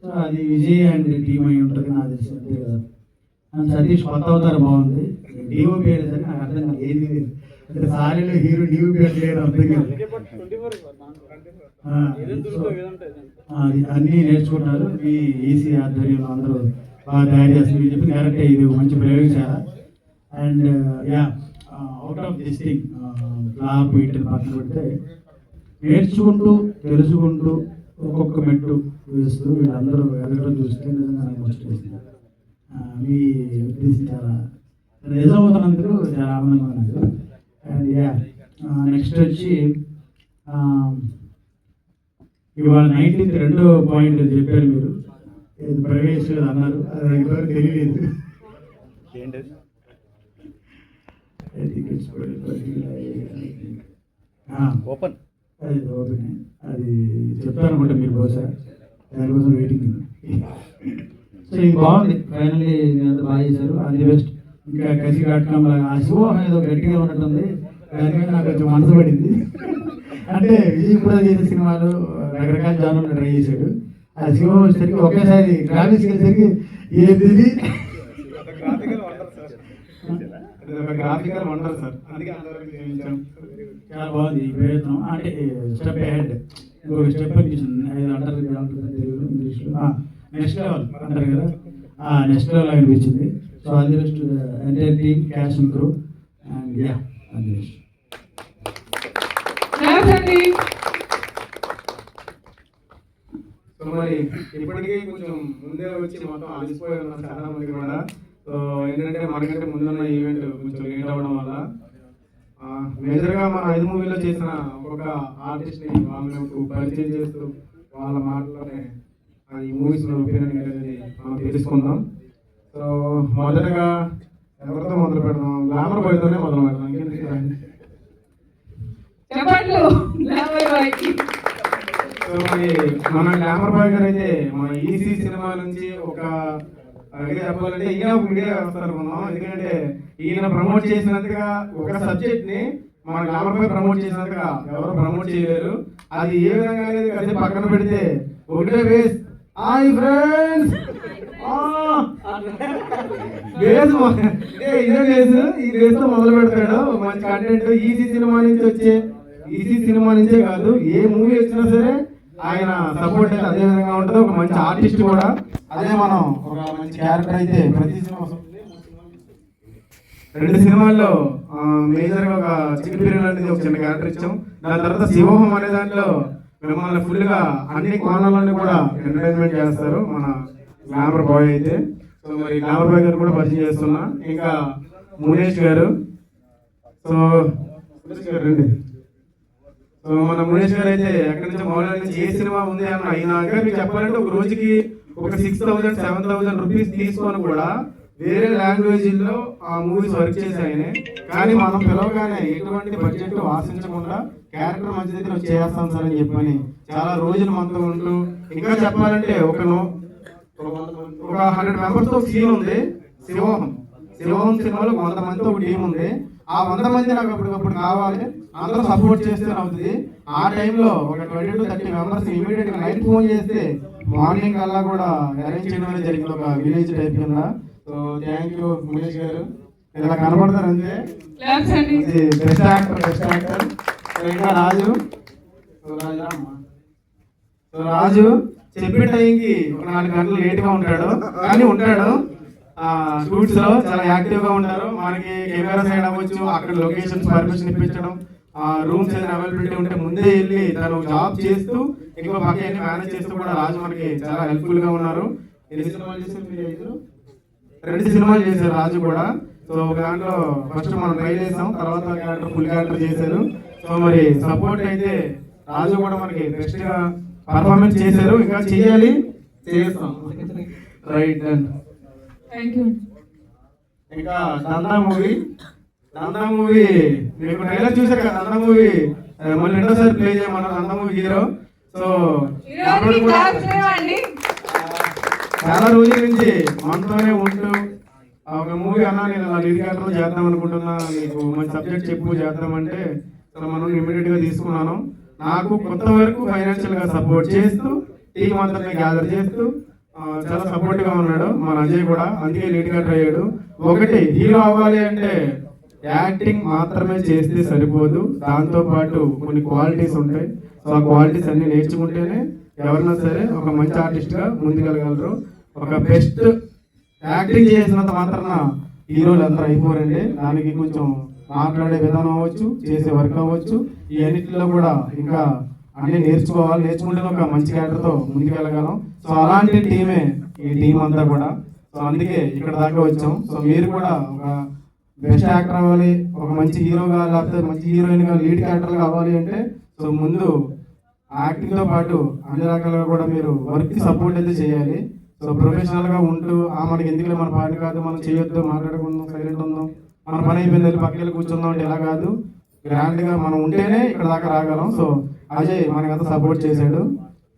సో అది విజయ్ అండ్ టీమ్ అయి ఉంటుంది నాకు తెలిసి. అంతే కదా. అండ్ సతీష్ కొత్త అవతారం బాగుంది. డిఓపి సరే నాకు అర్థం కాదు ఏంది అంటే సారీలో హీరో డిఓపి అంటే లేదు అర్థం కాదు. అది అన్నీ నేర్చుకుంటారు. మీ ఈసీ ఆధ్వర్యంలో అందరూ బాగా తయారు చేస్తారు. మీరు చెప్పింది కరెక్టే, ఇది మంచి ప్రయోగశాల. And yeah out of this thing flop వీటిని పక్కన పెడితే నేర్చుకుంటూ తెలుసుకుంటూ ఒక్కొక్క మెట్టు వేస్తూ వీళ్ళందరూ ఎదగడం చూస్తే నిజంగా నాకు వచ్చేసింది. మీ ఉద్దేశం చాలా నిజం అవుతున్నందుకు చాలా ఆనందంగా ఉన్నది. అండ్ యా నెక్స్ట్ వచ్చి ఇవాళ 19th 2వ పాయింట్ చెప్పారు మీరు. ప్రవేశ్ అన్నారు, అది ఇంతవరకు తెలియలేదు. ఓపెన్ అది ఓపెన్ అది చెప్తారనుకుంటా మీరు బహుశా. దానికోసం వెయిటింగ్. సో ఇది బాగుంది. ఫైనల్లీ అంతా బాగా చేశారు. All the best. ఇంకా కసి కట్టడం లాగా ఆ శివోహం ఏదో గట్టిగా ఉన్నట్టుంది. దాని మీద నాకు కొంచెం మనసు పడింది. అంటే విజయ్ కూడా చేసిన సినిమాలు రకరకాల జానర్లు ట్రై చేశాడు. ఆ శివోహం వచ్చేసరికి ఒకేసారి గ్రాఫిక్స్ వెళ్ళేసరికి ఏది గ్రాఫికల్ వండర్ సార్. అందుకే చాలా బాగుంది ఈ ప్రయత్నం. అంటే స్టెప్ హెడ్ ఇంకొక స్టెప్ అనిపించింది. అది అంటారు తెలుగు ఇంగ్లీష్లో నెక్స్ట్ లెవెల్ అంటారు కదా. నెక్స్ట్ లెవెల్ అనిపించింది. So all the best entire team, cash and crew. And yeah all the best. So మరి ఇప్పటికీ కొంచెం ముందే వచ్చి మొత్తం అలసిపోయి ఉన్నాం చాలా మంది కూడా. సో ఏంటంటే మనకంటే ముందున్న ఈవెంట్ కొంచెం లేట్ అవ్వడం వల్ల మేజర్గా మన 5 మూవీలో చేసిన ఒక్కొక్క ఆర్టిస్ట్ని వాళ్ళని పరిచయం చేస్తూ వాళ్ళ మాటలోనే ఈ మూవీస్లో ఒపీనియన్ అనేది మనం తెలుసుకుందాం. సో మొదటగా ఎవరితో మొదలు పెడదాం? గ్లామర్ బాయ్తోనే మొదలు పెడదాం. సో మరి మన గ్లామర్ బాయ్ గారు అయితే మన ఈసీ సినిమా నుంచి ఒక చెప్పాలంటే ఈయన ఒక మీడియా వస్తారు మనం. ఎందుకంటే ఈయన ప్రమోట్ చేసినందుగా ఒక సబ్జెక్ట్ ని మన గ్లామర్ బాయ్ ప్రమోట్ చేసినందుగా ఎవరు ప్రమోట్ చేయలేరు. అది ఏ విధంగా అనేది అది పక్కన పెడితే ఒకటే వేస్ హాయ్ ఫ్రెండ్స్ బేస్ ఇదే బేస్. ఈ బేస్ తో మొదలు పెడతాడు మంచి కంటెంట్. ఈసీ సినిమా నుంచి వచ్చే ఈసీ సినిమా నుంచే కాదు ఏ మూవీ వచ్చినా సరే ఆయన సపోర్ట్ అయితే అదే విధంగా ఉంటుంది. ఒక మంచి ఆర్టిస్ట్ కూడా అదే. మనం ఒక మంచి క్యారెక్టర్ అయితే ప్రతి సినిమా 2 సినిమాల్లో మేజర్ గా ఒక చికెన్ బిర్యానీ అనేది ఒక చిన్న క్యారెక్టర్ ఇచ్చాం. దాని తర్వాత శివోహం అనే దాంట్లో మిమ్మల్ని ఫుల్ గా అన్ని కోణాలను కూడా ఎంటర్టైన్మెంట్ చేస్తారు మన గ్లామర్ బాయ్ అయితే. సో మరి గ్లామర్ బాయ్ గారు కూడా పరిచయం చేస్తున్నా. ఇంకా మునేష్ గారు. సో రండి. సో మన మునేష్ గారు అయితే ఎక్కడి నుంచి మౌలాల నుంచి ఏ సినిమా ఉంది అన్న అయినా మీకు చెప్పాలంటే ఒక రోజుకి ఒక 6,000 7,000 రూపీస్ తీసుకొని కూడా వేరే లాంగ్వేజ్లో ఆ మూవీస్ వర్క్ చేసి ఆయనే. కానీ మనం పిలవగానే ఎటువంటి బడ్జెట్ ఆశించకుండా క్యారెక్టర్ మంచిదైతే నువ్వు చేస్తాం సార్ అని చెప్పని చాలా రోజులు మనతో ఉంటూ ఇంకా చెప్పాలంటే ఒక ఒక 100 మెంబర్స్ తో సీన్ ఉంది. శివోహం సినిమాలో 100 మందితో ఒక టీం ఉంది. ఆ 100 మంది నాకు అప్పటికప్పుడు కావాలి, అందరూ సపోర్ట్ చేస్తే అవుతుంది. ఆ టైంలో ఒక 20 to 30 మెంబర్స్ ఇమీడియట్ గా నైట్ ఫోన్ చేస్తే మార్నింగ్ అలా కూడా అరేంజ్ చేయడం అనేది జరిగింది, ఒక విలేజ్ టైప్ కింద. సో థ్యాంక్ యూ మునేష్ గారు. ఇలా కనబడతారు అంతే. Best actor. ఇంకా రాజు రాజు చెప్పే టైంకి ఒక 4 గంటలు లేట్ గా ఉంటాడు, కానీ ఉంటాడు. షూట్స్ లో చాలా యాక్టివ్ గా ఉంటారు. మనకి కెమెరా సైడ్ అవ్వచ్చు, అక్కడ లొకేషన్స్ పర్మిషన్ ఇప్పించడం, రూమ్స్ ఏదైనా అవైలబిలిటీ ఉంటే ముందే వెళ్ళి తను జాబ్ చేస్తూ ఇంకో పక్క మేనేజ్ చేస్తూ కూడా రాజు మనకి చాలా హెల్ప్ఫుల్ గా ఉన్నారు. 2 సినిమాలు చేశారు రాజు కూడా. సో ఒక దాంట్లో ఫస్ట్ మనం ట్రై చేసాం, తర్వాత ఫుల్ క్యారెక్టర్ చేశారు. సో మరి సపోర్ట్ అయితే రాజు కూడా మనకి బెస్ట్ గా పర్ఫార్మెన్స్ చేశారు, ఇంకా చేయాలి, చేస్తాం. రైట్ అండ్ ఇంకా దందా మూవీ మీకు ట్రైలర్ చూసారు కదా. దందా మూవీ మళ్ళీ రెండోసారి ప్లే చేయమన్నారు దందా మూవీ హీరో. సో చాలా రోజుల నుంచి మనతోనే ఉంటూ ఒక మూవీ అన్నా నేను అలా లీడ్ క్యారెక్టర్ చేద్దాం అనుకుంటున్నా, నీకు మంచి సబ్జెక్ట్ చెప్పు చేద్దామంటే మనం ఇమీడియట్ గా తీసుకున్నాను. నాకు కొంతవరకు ఫైనాన్షియల్ గా సపోర్ట్ చేస్తూ టీం అందరినీ గ్యాదర్ చేస్తూ చాలా సపోర్ట్ గా ఉన్నాడు మన అజయ్ కూడా. అందుకే లీడ్ క్యారెక్టర్ అయ్యాడు. ఒకటి హీరో అవ్వాలి అంటే యాక్టింగ్ మాత్రమే చేస్తే సరిపోదు, దాంతో పాటు కొన్ని క్వాలిటీస్ ఉంటాయి. సో ఆ క్వాలిటీస్ అన్ని నేర్చుకుంటేనే ఎవరైనా సరే ఒక మంచి ఆర్టిస్ట్ గా ముందుకెళ్ళగలరు. ఒక బెస్ట్ యాక్టింగ్ చేసినంత మాత్రాన హీరోలు అందరూ అయిపోరండి. దానికి కొంచెం మాట్లాడే విధానం అవ్వచ్చు, చేసే వర్క్ అవ్వచ్చు, ఈ అన్నిటిలో కూడా ఇంకా అన్ని నేర్చుకుంటే ఒక మంచి క్యారెక్టర్తో ముందుకెళ్ళగలం. సో అలాంటి టీమే ఈ టీం అంతా కూడా. సో అందుకే ఇక్కడ దాకా వచ్చాం. సో మీరు కూడా ఒక బెస్ట్ యాక్టర్ అవ్వాలి, ఒక మంచి హీరోగా లేకపోతే మంచి హీరోయిన్ గా లీడ్ క్యారెక్టర్ కావాలి అంటే సో ముందు యాక్టింగ్ తో పాటు అన్ని రకాలుగా కూడా మీరు వర్క్ కి సపోర్ట్ అయితే చేయాలి. సో ప్రొఫెషనల్ గా ఉంటూ మనకి ఎందుకు మన పాట కాదు, మనం చేయొద్దు, మాట్లాడుకుందాం, సైలెంట్ ఉందాం, మన పని అయిపోయింది పక్కకి కూర్చుందాం అంటే ఎలా కాదు, గ్రాండ్ గా మనం ఉంటేనే ఇక్కడ దాకా రాగలం. సో అజయ్ మనకి అంతా సపోర్ట్ చేశాడు.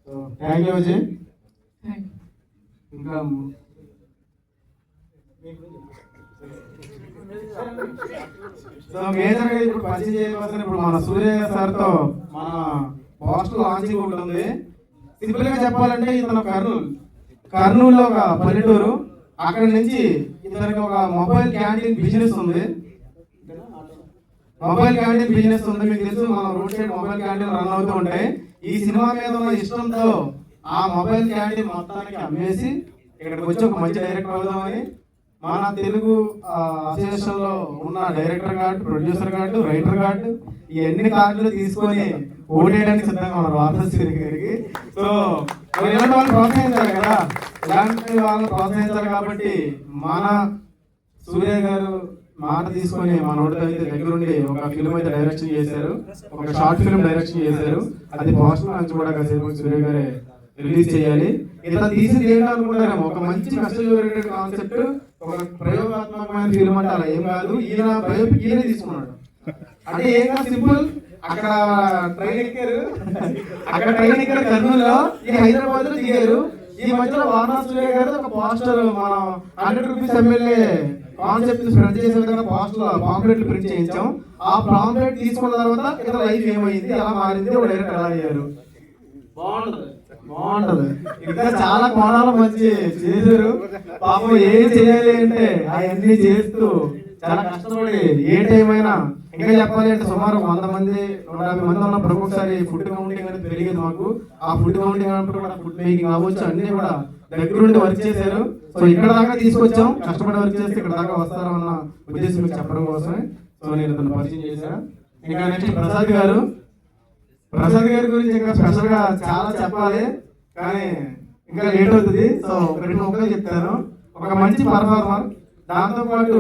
So thank you Ajay. ఇంకా సో మేజర్ గా ఇప్పుడు పరిచయం చేయవలసిన ఇప్పుడు మన సూర్య సార్ తో మన పోస్టర్ లాంచింగ్ ఒకటి ఉంది. సింపుల్ గా చెప్పాలంటే ఇతను కర్నూలులో ఒక పల్లెటూరు. అక్కడ నుంచి ఇతనికి ఒక మొబైల్ క్యాంటీన్ బిజినెస్ ఉంది. మీకు తెలుసు, మన road side mobile canteen run అవుతూ ఉంటాయి. ఈ సినిమా మీద ఉన్న ఇష్టంతో ఆ మొబైల్ క్యాంటీన్ మొత్తానికి అమ్మేసి ఇక్కడికి వచ్చి ఒక మంచి డైరెక్టర్ అవుదామని మన తెలుగు అసోసియేషన్ లో ఉన్న director card, producer card, writer card, ఈ అన్ని కార్డులు తీసుకొని ఓటేయడానికి సిద్ధంగా ఉన్నారు వారసూరి గారికి. సో ఇలాంటి వాళ్ళు ప్రోత్సహించాలి కదా, ఇలాంటి వాళ్ళని ప్రోత్సహించాలి కాబట్టి మన సూర్య గారు మాట తీసుకొని మన ఓడితో అయితే దగ్గరుండి ఒక ఫిల్మ్ అయితే డైరెక్షన్ చేశారు, ఒక షార్ట్ ఫిల్మ్ డైరెక్షన్ చేశారు. అది పోస్టర్ నుంచి కూడా కాసేపు సూర్య గారే రిలీజ్ చేయాలి. ఇలా తీసింది ఏంటనుకుంటారేమో, ఒక మంచి మెసేజ్ ఓరియంటెడ్ కాన్సెప్ట్, ఒక ప్రయోగాత్మకమైన ఫిల్మ్ అంటే అలా ఏం కాదు. ఈయన బయోపిక్ ఈయనే తీసుకున్నాడు అంటే ఏం కాదు, సింపుల్. అక్కడ ట్రైన్ ఎక్కారు కర్నూలులో, ఈ హైదరాబాద్ లో దిగారు. ఈ మధ్యలో వారణాసి గారు ఒక పోస్టర్ మన 100 రూపీస్ ఎమ్మెల్యే కాన్సెప్ట్ స్ప్రెడ్ చేసే విధంగా పోస్టర్ పాంప్లెట్లు ప్రింట్ చేయించాం. ఆ పాంప్లెట్ తీసుకున్న తర్వాత ఇతర లైఫ్ ఏమైంది, ఎలా మారింది, ఒక డైరెక్టర్ ఎలా అయ్యారు. బాగుంటది. ఇంకా చాలా కోణాలు మంచి చేశారు. పాపం ఏం చేయాలి అంటే అవన్నీ చేస్తూ చాలా కష్టపడి ఏ టైం అయినా, ఇంకా చెప్పాలి అంటే సుమారు 100 మంది 150 మంది ఉన్నప్పుడు ఒక్కొక్కసారి ఫుడ్ కౌంటింగ్ అనేది పెరిగేది మాకు. ఆ ఫుడ్ కౌంటింగ్ అన్నప్పుడు కూడా ఫుడ్ మేకింగ్ అవ్వచ్చు, అన్ని కూడా దగ్గరుండి వర్క్ చేశారు. సో ఇక్కడ దాకా తీసుకొచ్చాం, కష్టపడి వర్క్ చేస్తే ఇక్కడ దాకా వస్తారన్న ఉద్దేశం మీకు చెప్పడం కోసమే సో నేను తను పరిచయం చేశాను. ఇంకా నెక్స్ట్ ప్రసాద్ గారి గురించి ఇంకా స్పెషల్ గా చాలా చెప్పాలి, కానీ ఇంకా లేట్ అవుతుంది. సో 2 ముక్కలు చెప్తాను. ఒక మంచి పర్ఫార్మర్, దాంతో పాటు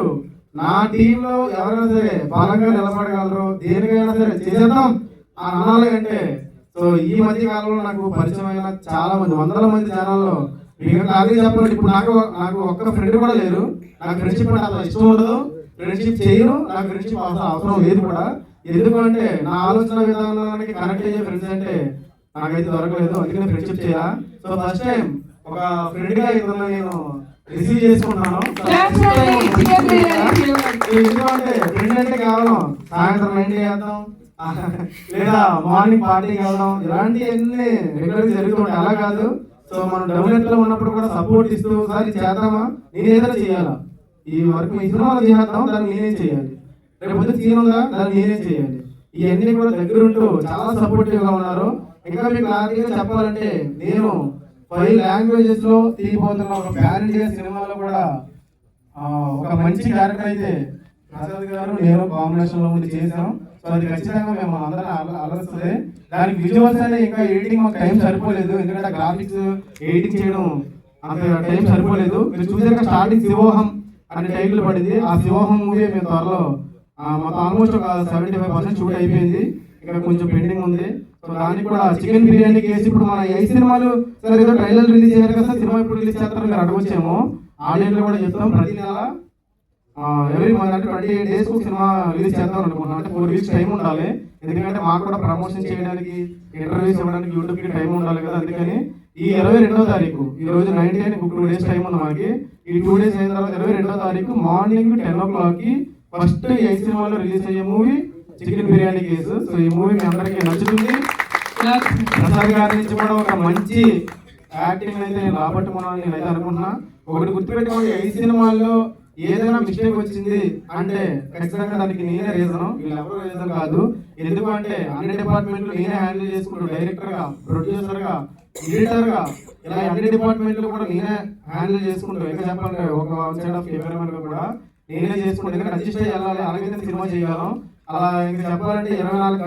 నా టీంలో ఎవరైనా సరే బలంగా నిలబడగలరు, దేనికైనా సరే చేసేద్దాం అని అనాలి అంటే సో ఈ మధ్య కాలంలో నాకు పరిచయమైన చాలా మంది, 100ల మంది జనాల్లో మీకు ఖాళీ చెప్పాలంటే ఇప్పుడు నాకు ఒక్క ఫ్రెండ్ కూడా లేరు. నాకు ఫ్రెండ్షిప్ అంటే అసలు ఇష్టం ఉండదు, ఫ్రెండ్షిప్ చేయను, నాకు ఫ్రెండ్షిప్ అవసరం లేదు కూడా. ఎందుకంటే నా ఆలోచన విధానానికి కనెక్ట్ అయ్యే ఫ్రెండ్స్ అంటే నాకైతే దొరకలేదు, అందుకని ఫ్రెండ్షిప్ చేయాలా. సో ఫస్ట్ టైం ఒక ఫ్రెండ్ గా ఇతను నేను రిసీవ్ చేసుకుంటాను. Claps అండి, చికెన్ బిర్యానీ ఎందుకంటే ఫ్రెండ్ అంటే కేవలం సాయంత్రం 9 చేద్దాం లేదా మార్నింగ్ పార్టీకి వెళ్దాం ఇలాంటివన్నీ రెగ్యులర్ జరుగుతుంటాయి. అలా కాదు. సో మనం డెవలప్ లో ఉన్నప్పుడు కూడా సపోర్ట్ ఇస్తూ సార్ ఇది చేద్దామా, నేను ఏదైనా చేయాలా, ఈ వర్క్ మీ సినిమాలో చేద్దాం దాన్ని నేనేం చేయాలి, రేపు పొద్దున సీన్ ఉందా దాన్ని నేనేం చేయాలి, ఇవన్నీ కూడా దగ్గరుంటూ చాలా సపోర్టివ్ గా ఉన్నారు. ఇంకా మీకు క్లారిటీగా చెప్పాలంటే నేను 5 లాంగ్వేజెస్ లో తీయబోతున్న ఒక ప్యాన్ ఇండియా సినిమాలో కూడా ఒక మంచి క్యారెక్టర్ అయితే ప్రసాద్ గారు నేను కాంబినేషన్ లో ఉండి చేసాం. సో అది ఖచ్చితంగా మేము అందరం అలరిస్తుంది. దానికి విజువల్స్ అనే ఇంకా ఎడిటింగ్ మాకు టైం సరిపోలేదు, ఎందుకంటే గ్రాఫిక్స్ ఎడిటింగ్ చేయడం అంత టైం సరిపోలేదు. మీరు చూసాక స్టార్టింగ్ శివోహం అనే టైటిల్ పడింది. ఆ శివోహం మూవీ మేము త్వరలో మాకు ఆల్మోస్ట్ ఒక 75% షూట్ అయిపోయింది, ఇంకా కొంచెం పెండింగ్ ఉంది. సో దానికి కూడా చికెన్ బిర్యానీ కేసు ఇప్పుడు మన ఈ సినిమాలు సరే ఏదో ట్రైలర్ రిలీజ్ చేయాలి కదా, సినిమా ఇప్పుడు రిలీజ్ చేస్తారని మీరు అడగొచ్చేమో. ఆ డేట్లో కూడా చెప్తాం, ప్రతి నెల ఎవరీ మంత్ అంటే 28 days ఒక సినిమా రిలీజ్ చేద్దాం అనుకుంటున్నాం. అంటే 4 weeks టైం ఉండాలి, ఎందుకంటే మాకు కూడా ప్రమోషన్ చేయడానికి ఇంటర్వ్యూస్ ఇవ్వడానికి యూట్యూబ్కి టైం ఉండాలి కదా. అందుకని ఈ 22వ తారీఖు, ఈ రోజు 19 ఒక 2 days టైం ఉంది మాకి. ఈ 2 days అయిన తర్వాత 22వ తారీఖు మార్నింగ్ 10 o'clock ఫస్ట్ ఈ సినిమాలో రిలీజ్ అయ్యే movie chicken biryani case. So ఈ మూవీ మీ అందరికీ నచ్చుతుంది. ప్రసాద్ గారి నుంచి కూడా ఒక మంచి యాక్టింగ్ అయితే నేను రాబట్టుకున్నాను నేనైతే అనుకుంటున్నా. ఒకటి గుర్తుపెట్టుకోండి, ఈ సినిమాల్లో ఏదైనా మిస్టేక్ వచ్చింది అంటే ఖచ్చితంగా దానికి నేనే రీజన్, వీళ్ళెవరూ రీజన్ కాదు. ఎందుకంటే అన్ని డిపార్ట్మెంట్లు నేనే హ్యాండిల్ చేసుకుంటూ, డైరెక్టర్ గా, ప్రొడ్యూసర్ గా, ఎడిటర్ గా, ఇలా అన్ని డిపార్ట్మెంట్లు కూడా నేనే హ్యాండిల్ చేసుకుంటూ, ఇంకా చెప్పాలంటే ఒక సైడ్ ఆఫ్ కెమెరామెన్ గా కూడా నేనే చేసుకుంటూ, ఎందుకంటే అడ్జస్ట్ అయ్యి వెళ్ళాలి, అలాగే సినిమా చేయగలం. అలా ఇంకా చెప్పాలంటే 24